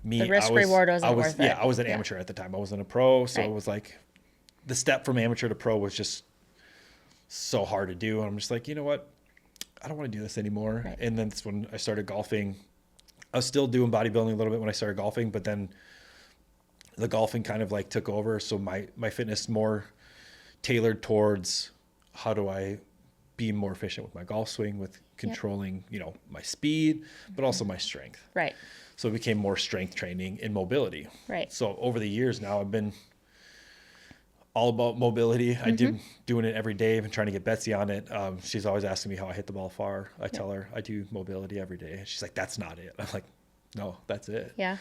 Me, The risk reward wasn't worth it. Yeah, I was an Yeah. amateur at the time. I wasn't a pro, so Right. it was like the step from amateur to pro was just so hard to do. And I'm just like, you know what? I don't want to do this anymore. Right. And then that's when I started golfing. I was still doing bodybuilding a little bit when I started golfing, but then the golfing kind of like took over. So my fitness more tailored towards how do I be more efficient with my golf swing, with controlling, my speed, but also my strength. Right. So it became more strength training and mobility. Right. So over the years now, I've been all about mobility. I do doing it every day. I've been trying to get Betsy on it. She's always asking me how I hit the ball far. I tell her I do mobility every day. She's like, that's not it. I'm like, no, that's it. Yeah.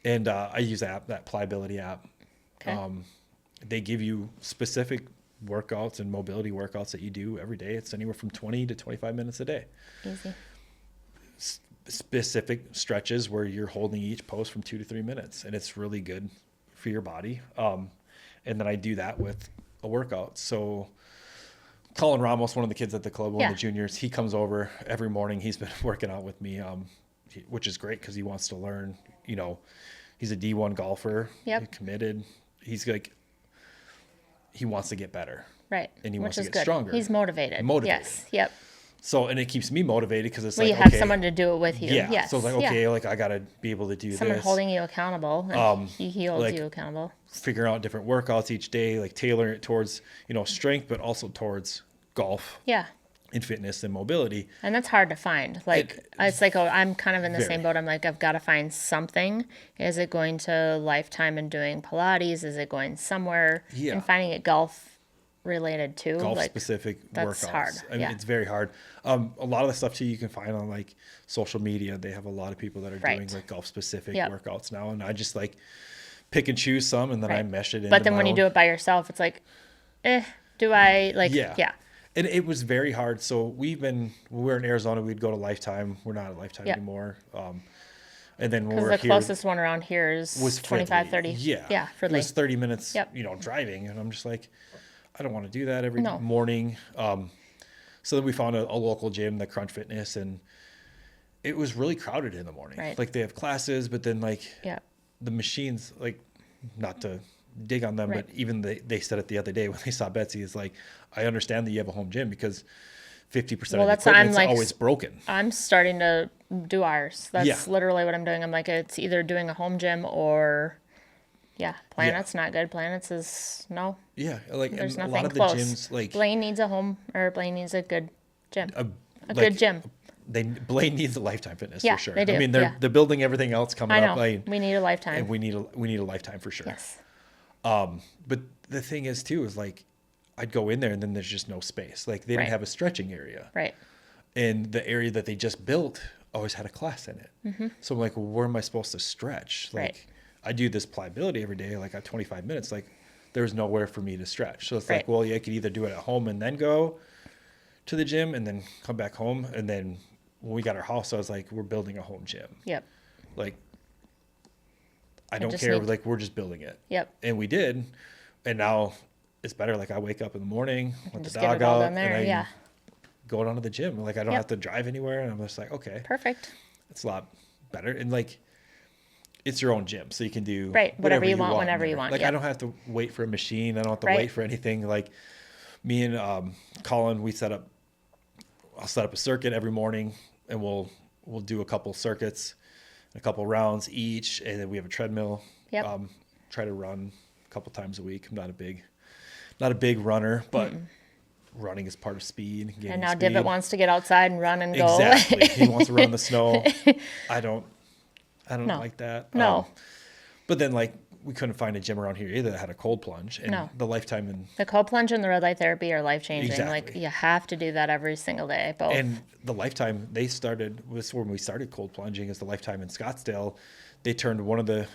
And I use that Pliability app. Okay. They give you specific workouts and mobility workouts that you do every day. It's anywhere from 20 to 25 minutes a day. Easy. Specific stretches where you're holding each pose from 2 to 3 minutes, and it's really good for your body. And then I do that with a workout. So Colin Ramos, one of the kids at the club, one of the juniors, he comes over every morning. He's been working out with me, which is great because he wants to learn. He's a D1 golfer. Yep. He's committed. He's like, he wants to get better. Right. And he wants Which to is get good. stronger. He's motivated. Motivated. Yes. Yep. So, and it keeps me motivated because it's Well, like, you have okay, someone to do it with you. yeah. Yes. So it's like, okay, like I got to be able to do Someone this. holding you accountable. And he holds like, you accountable. Figuring out different workouts each day, like tailoring it towards, strength, but also towards golf Yeah. and fitness and mobility. And that's hard to find. Like, it's like, oh, I'm kind of in the Very. same boat. I'm like, I've got to find something. Is it going to Lifetime and doing Pilates? Is it going somewhere? Yeah. And finding it golf related too. Golf like, specific that's workouts. hard. I mean, Yeah. it's very hard. A lot of the stuff too you can find on like social media. They have a lot of people that are Right. doing like golf specific Yep. workouts now, and I just like pick and choose some, and then I Right. mesh it in. But then when you do it by yourself, it's like, do I like? Yeah. And it was very hard. So when we were in Arizona, we'd go to Lifetime. We're not at Lifetime Yep. anymore. And then when Because we're the here, closest one around here is was 25, Fridley. 30. Yeah. Yeah, It Fridley. was 30 minutes, Yep. driving. And I'm just like, I don't want to do that every No. morning. So then we found a local gym, the Crunch Fitness, and it was really crowded in the morning. Right. Like they have classes, but then like Yeah. the machines, like not to dig on them, Right. but even they said it the other day when they saw Betsy, is like, I understand that you have a home gym because 50% Well, of the that's what I'm equipment's like- always broken. I'm starting to do ours. That's Yeah. literally what I'm doing. I'm like, it's either doing a home gym or, Planets not good. Planets is no. Yeah. Like, There's and a nothing lot of close. the gyms, like Blaine needs a home, or Blaine needs a good gym. A like, good gym. Blaine needs a Lifetime Fitness Yeah, for sure. they do, I mean, yeah. they're building everything else coming I know. up. Like, We need a Lifetime. and we need a Lifetime for sure. Yes. But the thing is too, is like, I'd go in there and then there's just no space. Like they didn't Right. have a stretching area. Right. And the area that they just built always had a class in it. So I'm like, well, where am I supposed to stretch? Like Right. I do this pliability every day, like at 25 minutes, like there's nowhere for me to stretch. So it's Right. like, well, I could either do it at home and then go to the gym and then come back home. And then when we got our house, I was like, we're building a home gym. Yep. Like, I don't just care. need- Like we're just building it. Yep. And we did. And now it's better. Like I wake up in the morning, let the Just get dog it all out, done there. and I Yeah. go down to the gym. Like I don't Yep. have to drive anywhere. And I'm just like, okay, Perfect. it's a lot better. And like, it's your own gym, so you can do Right, whatever you want, whenever there. you want, Like yeah. I don't have to wait for a machine. I don't have to Right. wait for anything. Like me and Colin, I'll set up a circuit every morning, and we'll do a couple circuits, a couple rounds each, and then we have a treadmill. Yep. Try to run a couple times a week. I'm not a big runner, but running is part of speed. Gaining And now speed. Divot wants to get outside and run and go. Exactly. He wants to run in the snow. I don't No. like that. No. But then like we couldn't find a gym around here either that had a cold plunge, and No. the Lifetime and The cold plunge and the red light therapy are life changing. Like Exactly. you have to do that every single day. Both. and the Lifetime, they started, this when we started cold plunging, is the Lifetime in Scottsdale. They turned one of the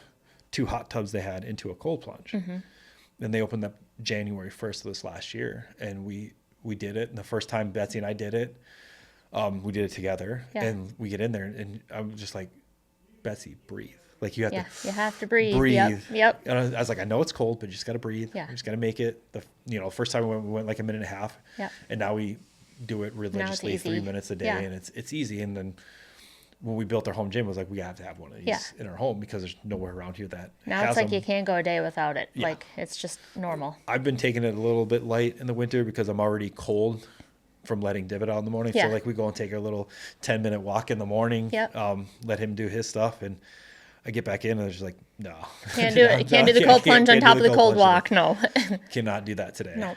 2 hot tubs they had into a cold plunge. And they opened up January 1st of this last year, and we did it. And the first time Betsy and I did it, we did it together. Yeah. And we get in there, and I'm just like, Betsy, breathe. Like you have yeah, to you have to breathe. breathe. Yep. And I was like, I know it's cold, but you just got to breathe. Yeah. You just got to make it. First time we went like a minute and a half. Yeah. And now we do it religiously 3 easy. minutes a day, Yeah. and it's easy. And then when we built our home gym, it was like, we have to have one of these Yeah. in our home because there's nowhere around here that Now has it's like them. you can't go a day without it. Yeah. Like it's just normal. I've been taking it a little bit light in the winter because I'm already cold from letting Divot out in the morning. Yeah. So like we go and take our little 10-minute walk in the morning. Yep. Let him do his stuff, and I get back in and it's just like, no. Can't do it. You can't do the cold plunge on top of the cold walk. No. Cannot do that today. No.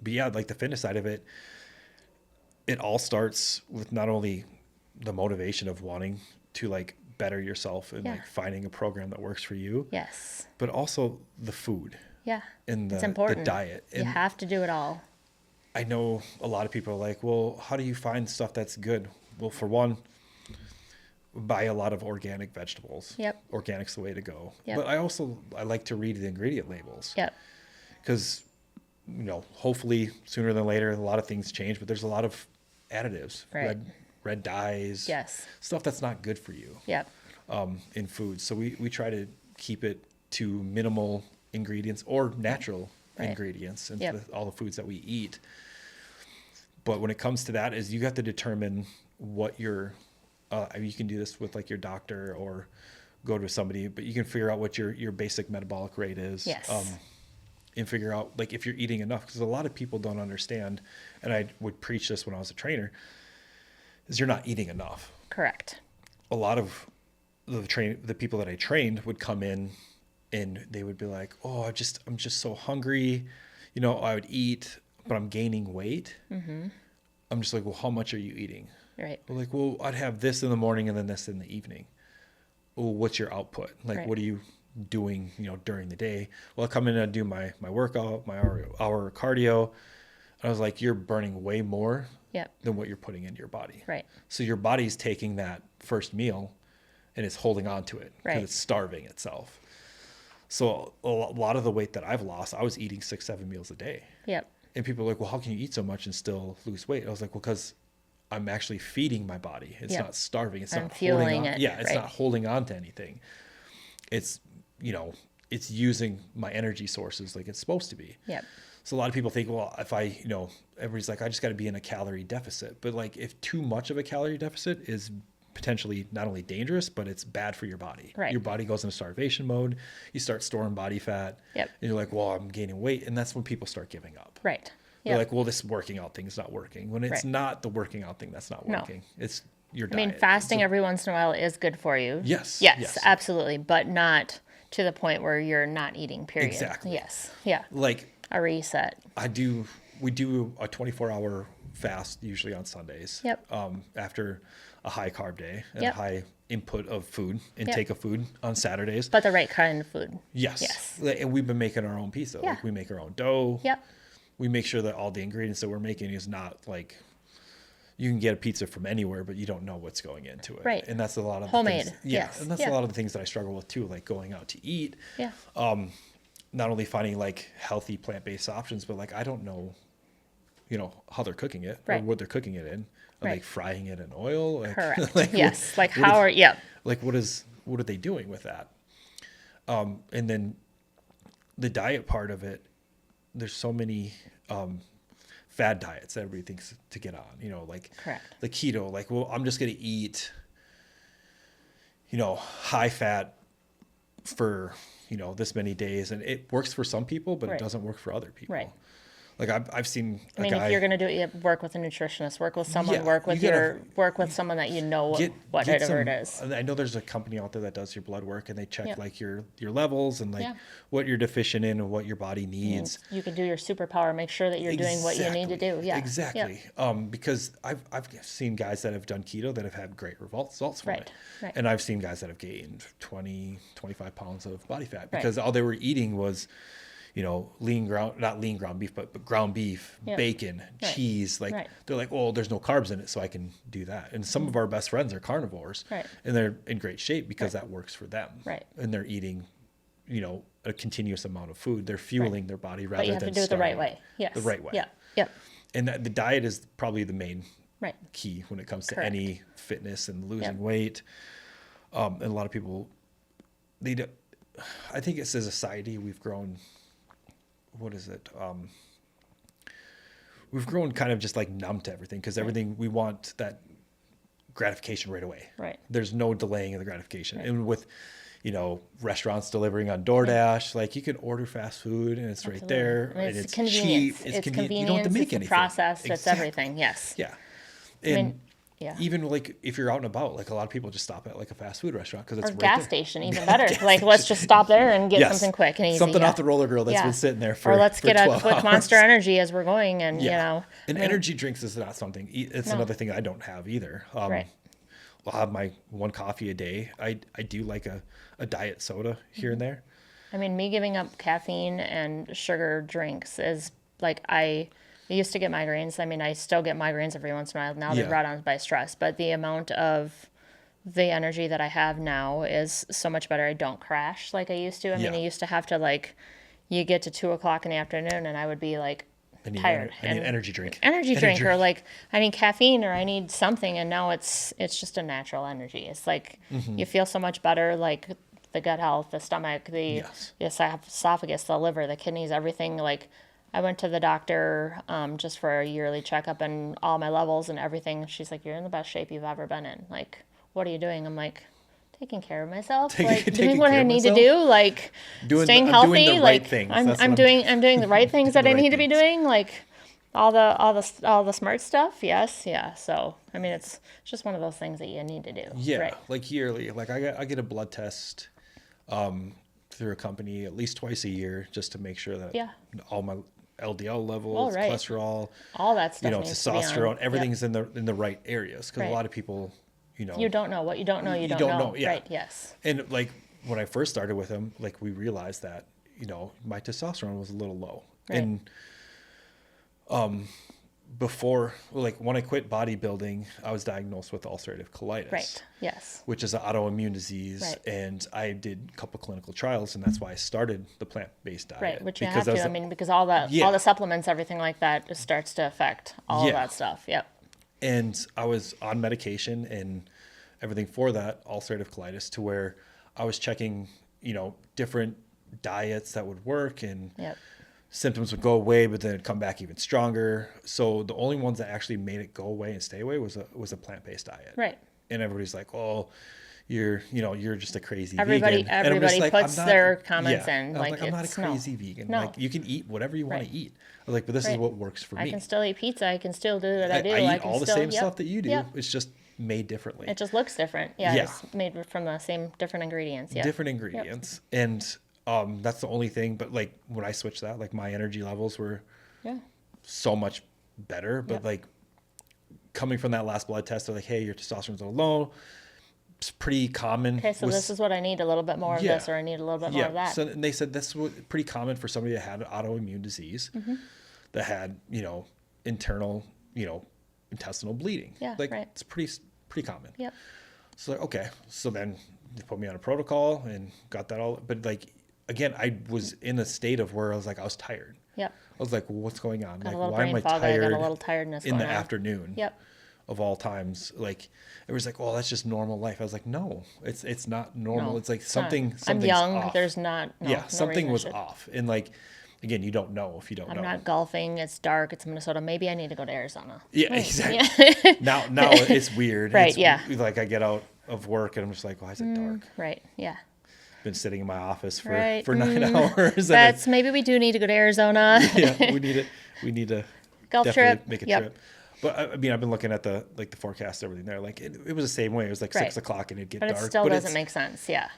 But yeah, like the fitness side of it, it all starts with not only the motivation of wanting to like better yourself and Yeah. like finding a program that works for you, Yes. but also the food Yeah. and It's the important. diet. You And have to do it all. I know a lot of people are like, well, how do you find stuff that's good? Well, for one, buy a lot of organic vegetables. Yep. Organic's the way to go. Yep. But I like to read the ingredient labels. Yep. Because hopefully sooner than later a lot of things change, but there's a lot of additives, Right. red dyes, Yes. stuff that's not good for you Yep. in food. So we try to keep it to minimal ingredients or natural Right. ingredients into Yep. all the foods that we eat. But when it comes to that, is you have to determine what your you can do this with like your doctor or go to somebody, but you can figure out what your basic metabolic rate is. Yes. and figure out like if you're eating enough, because a lot of people don't understand, and I would preach this when I was a trainer, is you're not eating enough. Correct. A lot of the people that I trained would come in and they would be like, oh, I'm just so hungry. I would eat, but I'm gaining weight. Mm-hmm. I'm just like, well, how much are you eating? Right. Well, like, well, I'd have this in the morning and then this in the evening. Well, what's your output? Like, right. What are you doing, during the day? Well, I come in and I do my workout, my hour cardio. And I was like, you're burning way more than what you're putting into your body. Right. So your body's taking that first meal and it's holding on to it because it's starving itself. So a lot of the weight that I've lost, I was eating 6-7 meals a day. Yep. And people are like, well, how can you eat so much and still lose weight? I was like, well, because I'm actually feeding my body. It's not starving. It's not fueling it. Yeah, it's not holding on to anything. It's, it's using my energy sources like it's supposed to be. Yep. So a lot of people think, well, if I, everybody's like, I just got to be in a calorie deficit. But like if too much of a calorie deficit is potentially not only dangerous, but it's bad for your body. Right. Your body goes into starvation mode. You start storing body fat. Yep. And you're like, well, I'm gaining weight. And that's when people start giving up. Right. They're like, well, this working out thing is not working. When it's not the working out thing that's not working. No. It's your diet. I mean, fasting every once in a while is good for you. Yes. Yes, absolutely. But not to the point where you're not eating, period. Exactly. Yes. Yeah. Like a reset. We do a 24-hour fast usually on Sundays. Yep. After a high carb day and a high input of food, intake of food on Saturdays. But the right kind of food. Yes. And we've been making our own pizza. Yeah. Like we make our own dough. Yep. We make sure that all the ingredients that we're making is not like you can get a pizza from anywhere, but you don't know what's going into it. Right. And that's a lot of homemade. The things, yes. And that's a lot of the things that I struggle with too, like going out to eat. Yeah. Not only finding like healthy plant-based options, but like I don't know, how they're cooking it or what they're cooking it in. Are they frying it in oil? Like, correct. like yes. Like how are like what are they doing with that? And then the diet part of it, there's so many fad diets that everybody thinks to get on, like the keto, like, well, I'm just going to eat, high fat for, this many days. And it works for some people, but it doesn't work for other people. Right. Like I've seen a guy, if you're going to do it, work with a nutritionist, work with someone, work with someone that whatever it is. I know there's a company out there that does your blood work and they check like your levels and like what you're deficient in and what your body needs. You can do your superpower, make sure that you're doing what you need to do. Yeah. Exactly. Because I've seen guys that have done keto that have had great results from it. Right. And I've seen guys that have gained 20, 25 pounds of body fat because all they were eating was not lean ground beef, but ground beef, bacon, cheese. Like they're like, well, there's no carbs in it, so I can do that. And some of our best friends are carnivores, and they're in great shape because that works for them. Right. And they're eating, a continuous amount of food. They're fueling their body rather than. But you have to do it the right way. Yes. The right way. Yeah. Yeah. And the diet is probably the main key when it comes to any fitness and losing weight. And a lot of people, I think it's as a society we've grown. What is it? We've grown kind of just like numb to everything because everything we want that gratification right away. Right. There's no delaying in the gratification. And with, restaurants delivering on DoorDash, like you can order fast food and it's right there and it's cheap. It's convenient. You don't have to make anything. Process. It's everything. Yes. Yeah. And even like if you're out and about, like a lot of people just stop at like a fast food restaurant because it's right gas there. Station, even better. Like let's just stop there and get something quick and easy. Something off the roller grill that's been sitting there for. Or let's get a quick hours. Monster Energy as we're going, and And energy drinks is not something. It's another thing I don't have either. I'll have my one coffee a day. I do like a diet soda here and there. I mean, me giving up caffeine and sugar drinks is like I used to get migraines. I mean, I still get migraines every once in a while. Now they're brought on by stress. But the amount of the energy that I have now is so much better. I don't crash like I used to. I mean, I used to have to you get to 2:00 in the afternoon and I would be like tired. I need an energy drink. Energy drink or like I need caffeine or I need something. And now it's just a natural energy. It's like you feel so much better, like the gut health, the stomach, the esophagus, the liver, the kidneys, everything. Like I went to the doctor just for a yearly checkup and all my levels and everything. She's like, you're in the best shape you've ever been in. Like, what are you doing? I'm like, taking care of myself, Taking doing what care I of need to myself? do, staying healthy, doing the right things. That's I'm what doing the right things that the I right need to be things. doing, all the smart stuff. Yes, yeah. So I mean, it's just one of those things that you need to do. Yeah, Right. like yearly. Like I get a blood test through a company at least twice a year just to make sure that Yeah. all my LDL levels, right. cholesterol, All that stuff needs to be on. testosterone, Yep. everything's in the right areas because Right. a lot of people, You don't know what you don't know. You don't know. yeah. Right. Yes. And like when I first started with him, like we realized that my testosterone was a little low, Right. and before, like when I quit bodybuilding, I was diagnosed with ulcerative colitis. Right. Yes. Which is an autoimmune disease. Right. And I did a couple clinical trials, and that's why I started the plant-based diet. Right. Which you because have to. I mean, because all the supplements, everything like that, just starts to affect all of that stuff. Yep. And I was on medication and everything for that ulcerative colitis, to where I was checking, different diets that would work, and Yep. symptoms would go away, but then it'd come back even stronger. So the only ones that actually made it go away and stay away was a plant-based diet. Right. And everybody's like, "Oh, you're just a crazy Everybody vegan." And I'm just everybody like, puts "I'm not-" their comments yeah. in. I'm Like, I'm not a it's crazy vegan. No. Like, you can eat whatever you want Right. to eat. I was like, but this is Right. what works for I me. can still eat pizza. I can still do what I do. I eat can all the still, same yep. stuff that you do. Yep. It's just made differently. It just looks different. Yeah. Yeah. It's made from the same different ingredients. Yeah. Different ingredients. And that's the only thing. But like when I switched that, like my energy levels were Yeah. so much better. But Yep. like coming from that last blood test, they're like, "Hey, your testosterone's a little low." It's pretty common. Okay, so this is what I need, a little bit more of this, or I need a little bit more of that. So and they said that's pretty common for somebody that had an autoimmune disease, Mm-hmm. that had internal intestinal bleeding. Yeah, like right. it's pretty common. Yep. So like, okay, so then they put me on a protocol and got that all. But like again, I was in a state of where I was tired. Yep. I was like, well, what's going on? Got Like, a little why am brain I fog. I tired got a little tiredness in the going on. afternoon? Yep. Of all times, like it was like, well, that's just normal life. I was like, no, it's not normal. No, It's like it's not. something's I'm young. off. There's not. No, Yeah, no something reason I was should. off. And like, again, you don't know if you don't I'm know. not golfing. It's dark. It's Minnesota. Maybe I need to go to Arizona. Yeah, exactly. Now it's weird. Right, It's, yeah. Like I get out of work and I'm just like, why is it dark? Right. Yeah. Been sitting in my office for Right. 9 hours. That's maybe we do need to go to Arizona. Yeah, we need it. We need to Golf definitely trip. make a Yep. trip. But I mean, I've been looking at the forecast, everything there. Like it was the same way. It was like Right. 6:00 and it'd get But it dark. still but doesn't make sense. Yeah.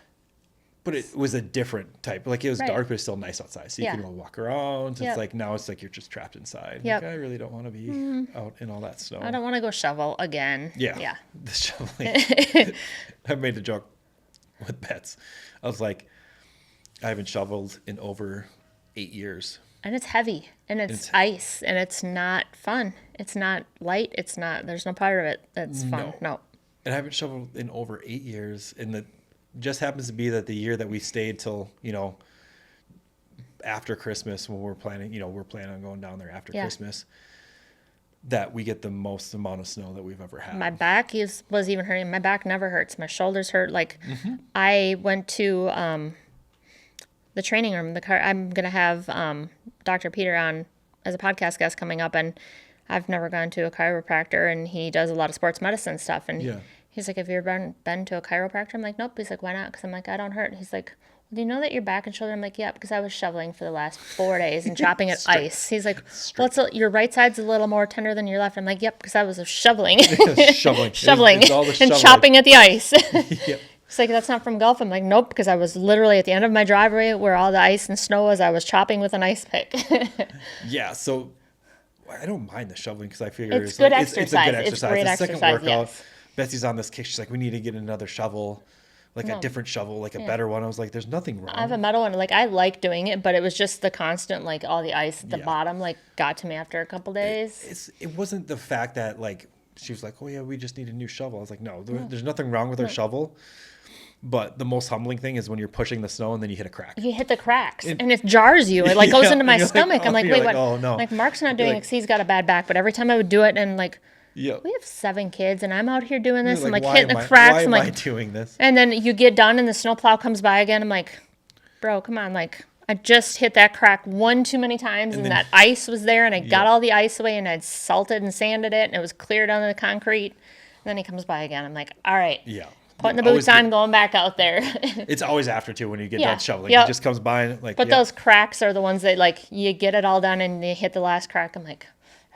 But it was a different type. Like it was Right. dark, but it's still nice outside. So you Yeah. can go walk around. It's Yep. like now it's like you're just trapped inside. Yep. Like, I really don't want to be out in all that snow. I don't want to go shovel again. Yeah. Yeah. The shoveling. I made a joke with Bets. I was like, I haven't shoveled in over 8 years. And it's heavy, and it's ice, and it's not fun. It's not light. It's not. There's no part of it that's fun. No. And I haven't shoveled in over 8 years. And that just happens to be that the year that we stayed till, after Christmas, when we're planning on going down there after Yeah. Christmas, that we get the most amount of snow that we've ever had. My back was even hurting. My back never hurts. My shoulders hurt. Like, Mm-hmm. I went to the training room. I'm gonna have Dr. Peter on as a podcast guest coming up, and I've never gone to a chiropractor, and he does a lot of sports medicine stuff. And Yeah. he's like, "Have you ever been to a chiropractor?" I'm like, "Nope." He's like, "Why not?" Because I'm like, "I don't hurt." He's like, "Well, do you know that your back and shoulder?" I'm like, "Yeah," because I was shoveling for the last 4 days and chopping at ice. He's like, "Well, your right side's a little more tender than your left." I'm like, "Yep," because I was shoveling. Shoveling. shoveling It's all the and shoveling. chopping at the ice. Yep. It's like, "That's not from golf." I'm like, "Nope," because I was literally at the end of my driveway where all the ice and snow was. I was chopping with an ice pick. Yeah, so I don't mind the shoveling because I figure It's good It's a exercise. good It's exercise. great The second exercise, workout, yes. Betsy's on this kick. She's like, we need to get another shovel, like a different shovel, like a better one. I was like, there's nothing wrong. I have a metal one. Like, I like doing it, but it was just the constant, like, all the ice at the Yeah. bottom, like, got to me after a couple days. It wasn't the fact that like she was like, oh yeah, we just need a new shovel. I was like, no, there's nothing wrong with our shovel. But the most humbling thing is when you're pushing the snow and then you hit a crack. You hit the cracks, and it jars you. It, like, goes Yeah, into my you're like, stomach. I'm oh, like, you're wait, like, what? oh, no. Like, Mark's not doing You're it like- because he's got a bad back, but every time I would do it, and, like, Yeah. we have 7 kids, and I'm out here doing this, You're and, like, why hitting am the I- cracks. Why I'm am I like, doing this? and then you get done, and the snowplow comes by again. I'm like, bro, come on. Like, I just hit that crack one too many times, and then- that ice was there, and I got Yeah. all the ice away, and I'd salted and sanded it, and it was cleared under the concrete. And then he comes by again. I'm like, all right. Yeah. Putting the boots on, going back out there. It's always after too when you get Yeah. done shoveling. Yep. It just comes by and like. But yeah. those cracks are the ones that like you get it all done and you hit the last crack. I'm like,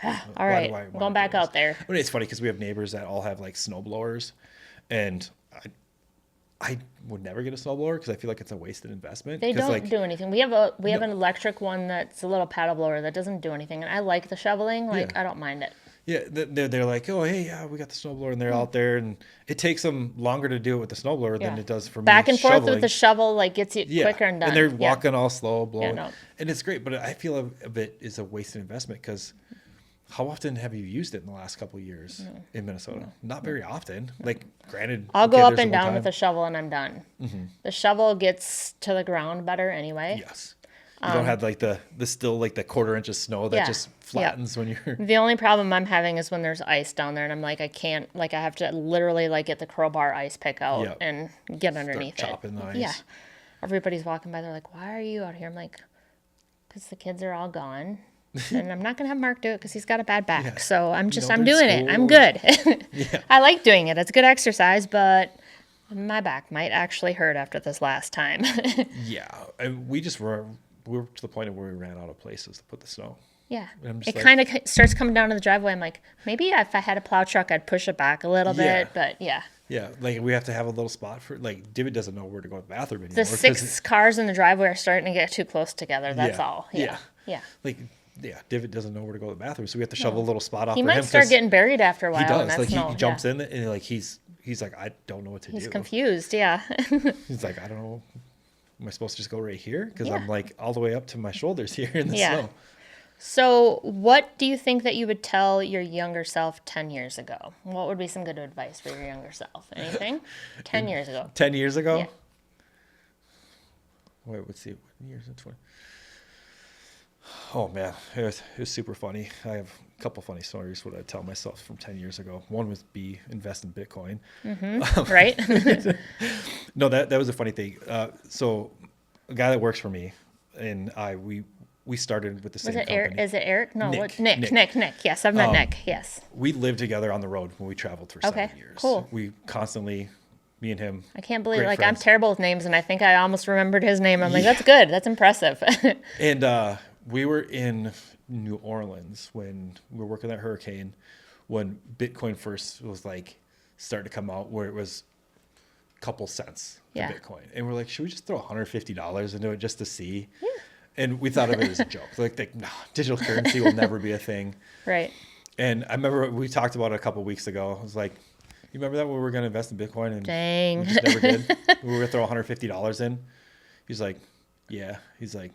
all right, why going back do this? out there. I mean, it's funny because we have neighbors that all have like snow blowers, and I would never get a snowblower because I feel like it's a wasted investment. They 'Cause, don't like, do anything. We have an electric one that's a little paddle blower that doesn't do anything, and I like the shoveling. Like Yeah. I don't mind it. Yeah, they're like, oh hey, yeah, we got the snowblower, and they're out there, and it takes them longer to do it with the snowblower than Yeah. it does for me. Back and forth with shoveling. the shovel like gets you Yeah, quicker and done. and they're Yeah. walking all slow, blowing, no. and it's great. But I feel a bit is a wasted investment because how often have you used it in the last couple of years in Minnesota? Not very often. Like, granted, I'll go okay, up there's and the one down time. with the shovel and I'm done. The shovel gets to the ground better anyway. Yes. You don't have like the still like the quarter inch of snow that Yeah. just flattens when you're. The only problem I'm having is when there's ice down there and I'm like, I can't, like I have to literally like get the crowbar ice pick out Yep. and get underneath it. chopping the ice. Yeah. Everybody's walking by, they're like, why are you out here? I'm like, because the kids are all gone. And I'm not going to have Mark do it because he's got a bad back. Yeah. So I'm know, I'm they're doing in it. I'm school. good. Yeah. I like doing it. It's good exercise, but my back might actually hurt after this last time. Yeah, and we were to the point where we ran out of places to put the snow. Yeah. I'm just It like- kind of starts coming down to the driveway. I'm like, maybe if I had a plow truck, I'd push it back a little Yeah. bit. But yeah. Yeah, like we have to have a little spot for like David doesn't know where to go to the bathroom anymore. The 'cause 6 cars in the driveway are starting to get too close together. That's Yeah. all. Yeah. Yeah. Yeah. like David doesn't know where to go to the bathroom, so we have to shovel a little spot off He for might him. start 'cause getting buried after a while. He in does. that Like snow. he jumps Yeah. in and like he's like I don't know what to He's do. confused. Yeah. He's like I don't know. Am I supposed to just go right here? Because Yeah. I'm like all the way up to my shoulders here in the Yeah. snow. So, what do you think that you would tell your younger self 10 years ago? What would be some good advice for your younger self? Anything? 10 years ago. 10 years ago? Yeah. Wait, let's see. What years in 20? Oh, man. It was super funny. I have a couple funny stories what I'd tell myself from 10 years ago. One was invest in Bitcoin. Right? No, that was a funny thing. So a guy that works for me and we started with the same Was it company. Eric? Is it Eric? No, Nick. what? Nick. Yes, I've met Nick. Yes. We lived together on the road when we traveled for Okay, 7 years. cool. We constantly, me and him. I can't believe, great like, I'm friends. terrible with names, and I think I almost remembered his name. I'm like, that's good. That's impressive. And we were in New Orleans when we were working that hurricane, when Bitcoin first was like starting to come out, where it was a couple cents for Yeah. Bitcoin, and we're like, should we just throw $150 into it just to see? Yeah. And we thought of it as a joke, like no, digital currency will never be a thing. Right. And I remember we talked about it a couple weeks ago. I was like, you remember that when we were going to invest in Bitcoin and Dang. we just never did? We were going to throw $150 in. He's like, yeah. He's like,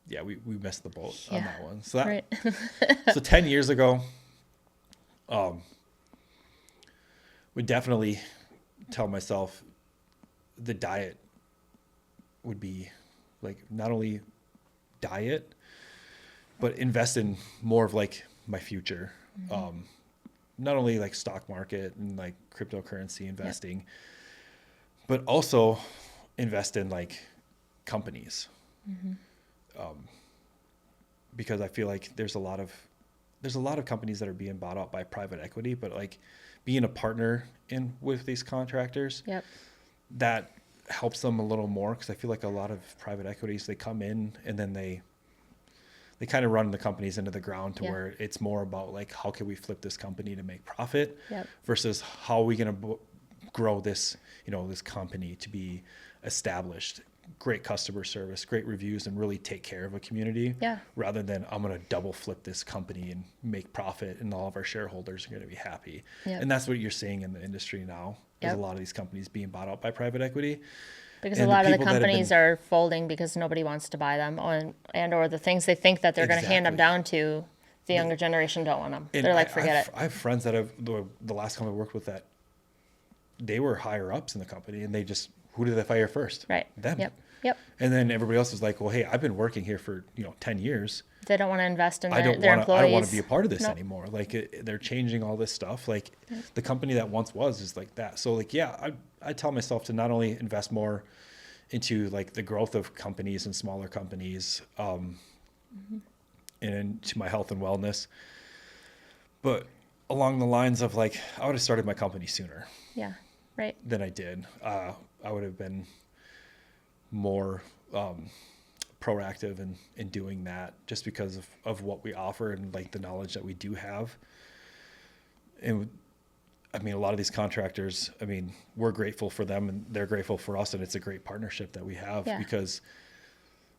yeah, we missed the boat on Yeah. that one. So that, Right. so 10 years ago, would definitely tell myself the diet would be like not only diet, but invest in more of like my future. Not only like stock market and like cryptocurrency investing, but also invest in like companies. Because I feel like there's a lot of companies that are being bought out by private equity, but like being a partner with these contractors, Yep. that helps them a little more. Cause I feel like a lot of private equities, they come in and then they kind of run the companies into the ground to Yeah. where it's more about like, how can we flip this company to make profit Yep. versus how are we going to grow this, this company to be established, great customer service, great reviews, and really take care of a community. Yeah. Rather than I'm going to double flip this company and make profit and all of our shareholders are going to be happy. Yep. And that's what you're seeing in the industry now. Is Yep. a lot of these companies being bought out by private equity. Because And a the lot of the people that have companies been- are folding because nobody wants to buy them, or the things they think that they're going to hand them Exactly. down to, the younger generation don't want them. And They're like, I forget have, it. I have friends that have the last company I worked with that they were higher ups in the company and they just, who did they fire first? Right. Them. Yep. Yep. And then everybody else is like, well, hey, I've been working here for 10 years. They don't want to invest in I their don't employees. want to be a part of this Nope. anymore. Like they're changing all this stuff. Like the company that once was is like that. So like, yeah, I tell myself to not only invest more into like the growth of companies and smaller companies, and into my health and wellness, but along the lines of like, I would have started my company sooner. Yeah. Right. than I did. I would have been more proactive in doing that just because of what we offer and like the knowledge that we do have. And I mean, a lot of these contractors, I mean, we're grateful for them and they're grateful for us, and it's a great partnership that we have because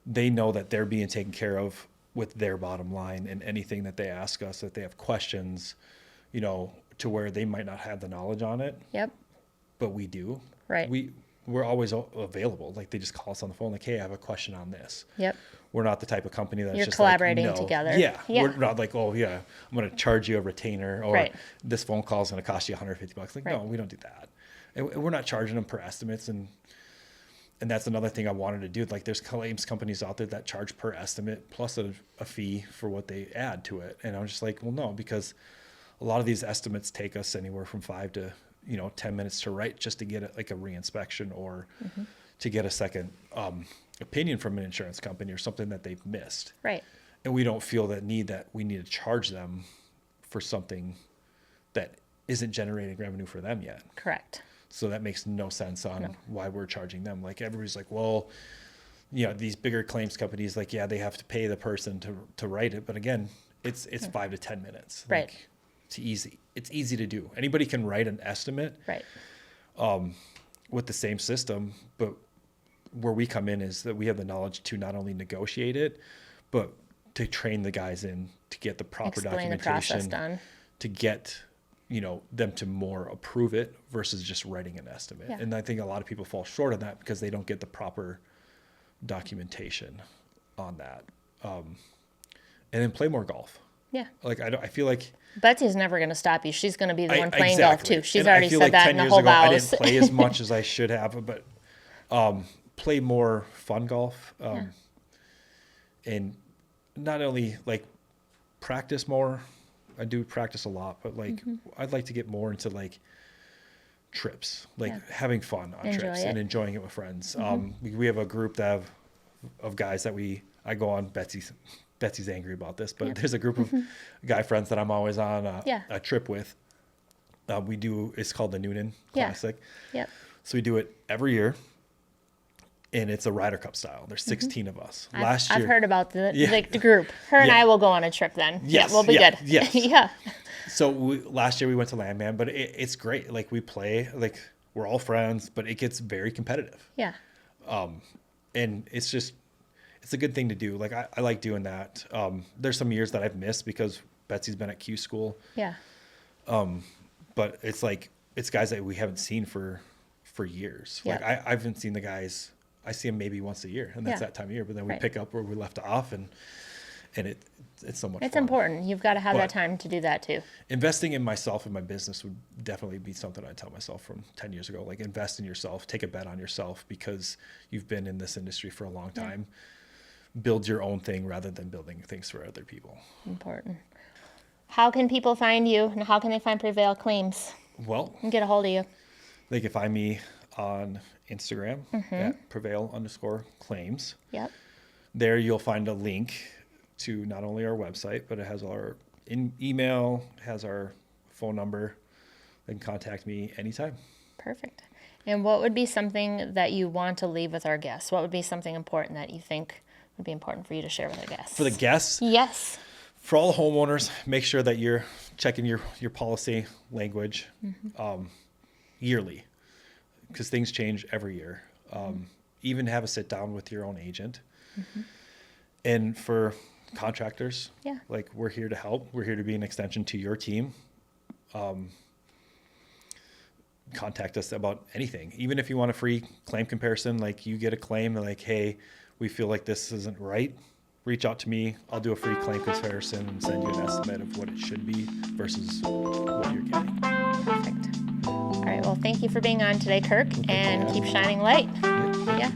they know that they're being taken care of with their bottom line, and anything that they ask us, that they have questions, you know, to where they might not have the knowledge on it. Yep. But we do. Right. We're always available. Like they just call us on the phone, like, hey, I have a question on this. Yep. We're not the type of company that's You're just collaborating like, no. together. Yeah. Yeah. We're not like, oh yeah, I'm going to charge you a retainer, or Right. this phone call is going to cost you $150. Like, Right. no, we don't do that. And we're not charging them per estimates. And that's another thing I wanted to do. Like there's claims companies out there that charge per estimate plus a fee for what they add to it. And I was just like, well, no, because a lot of these estimates take us anywhere from 5 to 10 minutes to write just to get like a reinspection, or to get a second opinion from an insurance company or something that they've missed. Right. And we don't feel that we need to charge them for something that isn't generating revenue for them yet. Correct. So that makes no sense on why we're charging them. Like everybody's like, well, these bigger claims companies, like, yeah, they have to pay the person to write it. But again, it's 5 to 10 minutes. Right. Like, it's easy to do. Anybody can write an estimate. Right. With the same system, but where we come in is that we have the knowledge to not only negotiate it, but to train the guys in to get the proper Explain the documentation process done. to get them to more approve it versus just writing an estimate. Yeah. And I think a lot of people fall short on that because they don't get the proper documentation on that. And then play more golf. Yeah. Like I feel like Betsy's never going to stop you. She's going to be the one playing exactly. golf too. She's And already I feel said like that 10 in the years whole ago, I vows. didn't play as much as I should have, but play more fun golf. And not only like practice more. I do practice a lot, but like I'd like to get more into like trips, like having fun on trips and enjoying it with friends. We have a group of guys that I go on. Betsy's angry about this, but there's a group of guy friends that I'm always on a trip with. It's called the Noonan Classic. Yep. So we do it every year, and it's a Ryder Cup style. There's 16 of us. I've heard about the group. Her and I will go on a trip then. Yes, yeah, we'll be good. Yes. Yeah. So last year we went to Landman, but it's great. Like we play, like we're all friends, but it gets very competitive. Yeah. And it's a good thing to do. Like I like doing that. There's some years that I've missed because Betsy's been at Q school. Yeah. But it's guys that we haven't seen for years. Yeah. Like I haven't seen the guys. I see them maybe once a year, and that's that time of year. But then we pick up where we left off, and it's so much. It's fun. important. You've got to have that time to do that too. Investing in myself and my business would definitely be something I tell myself from 10 years ago. Like invest in yourself, take a bet on yourself because you've been in this industry for a long time. Build your own thing rather than building things for other people. Important. How can people find you, and how can they find Prevail Claims Well, and get a hold of you? they can find me on Instagram at Prevail_Claims. Yep. There you'll find a link to not only our website, but it has our email, has our phone number. They can contact me anytime. Perfect. And what would be something that you want to leave with our guests? What would be something important that you think would be important for you to share with our guests? For the guests, Yes. for all the homeowners, make sure that you're checking your policy language yearly because things change every year. Even have a sit down with your own agent. And for contractors, like we're here to help. We're here to be an extension to your team. Contact us about anything. Even if you want a free claim comparison, like you get a claim like, hey, we feel like this isn't right. Reach out to me. I'll do a free claim comparison and send you an estimate of what it should be versus what you're getting. Perfect. All right. Well, thank you for being on today, Kirk, and keep shining light. Yeah. Yeah.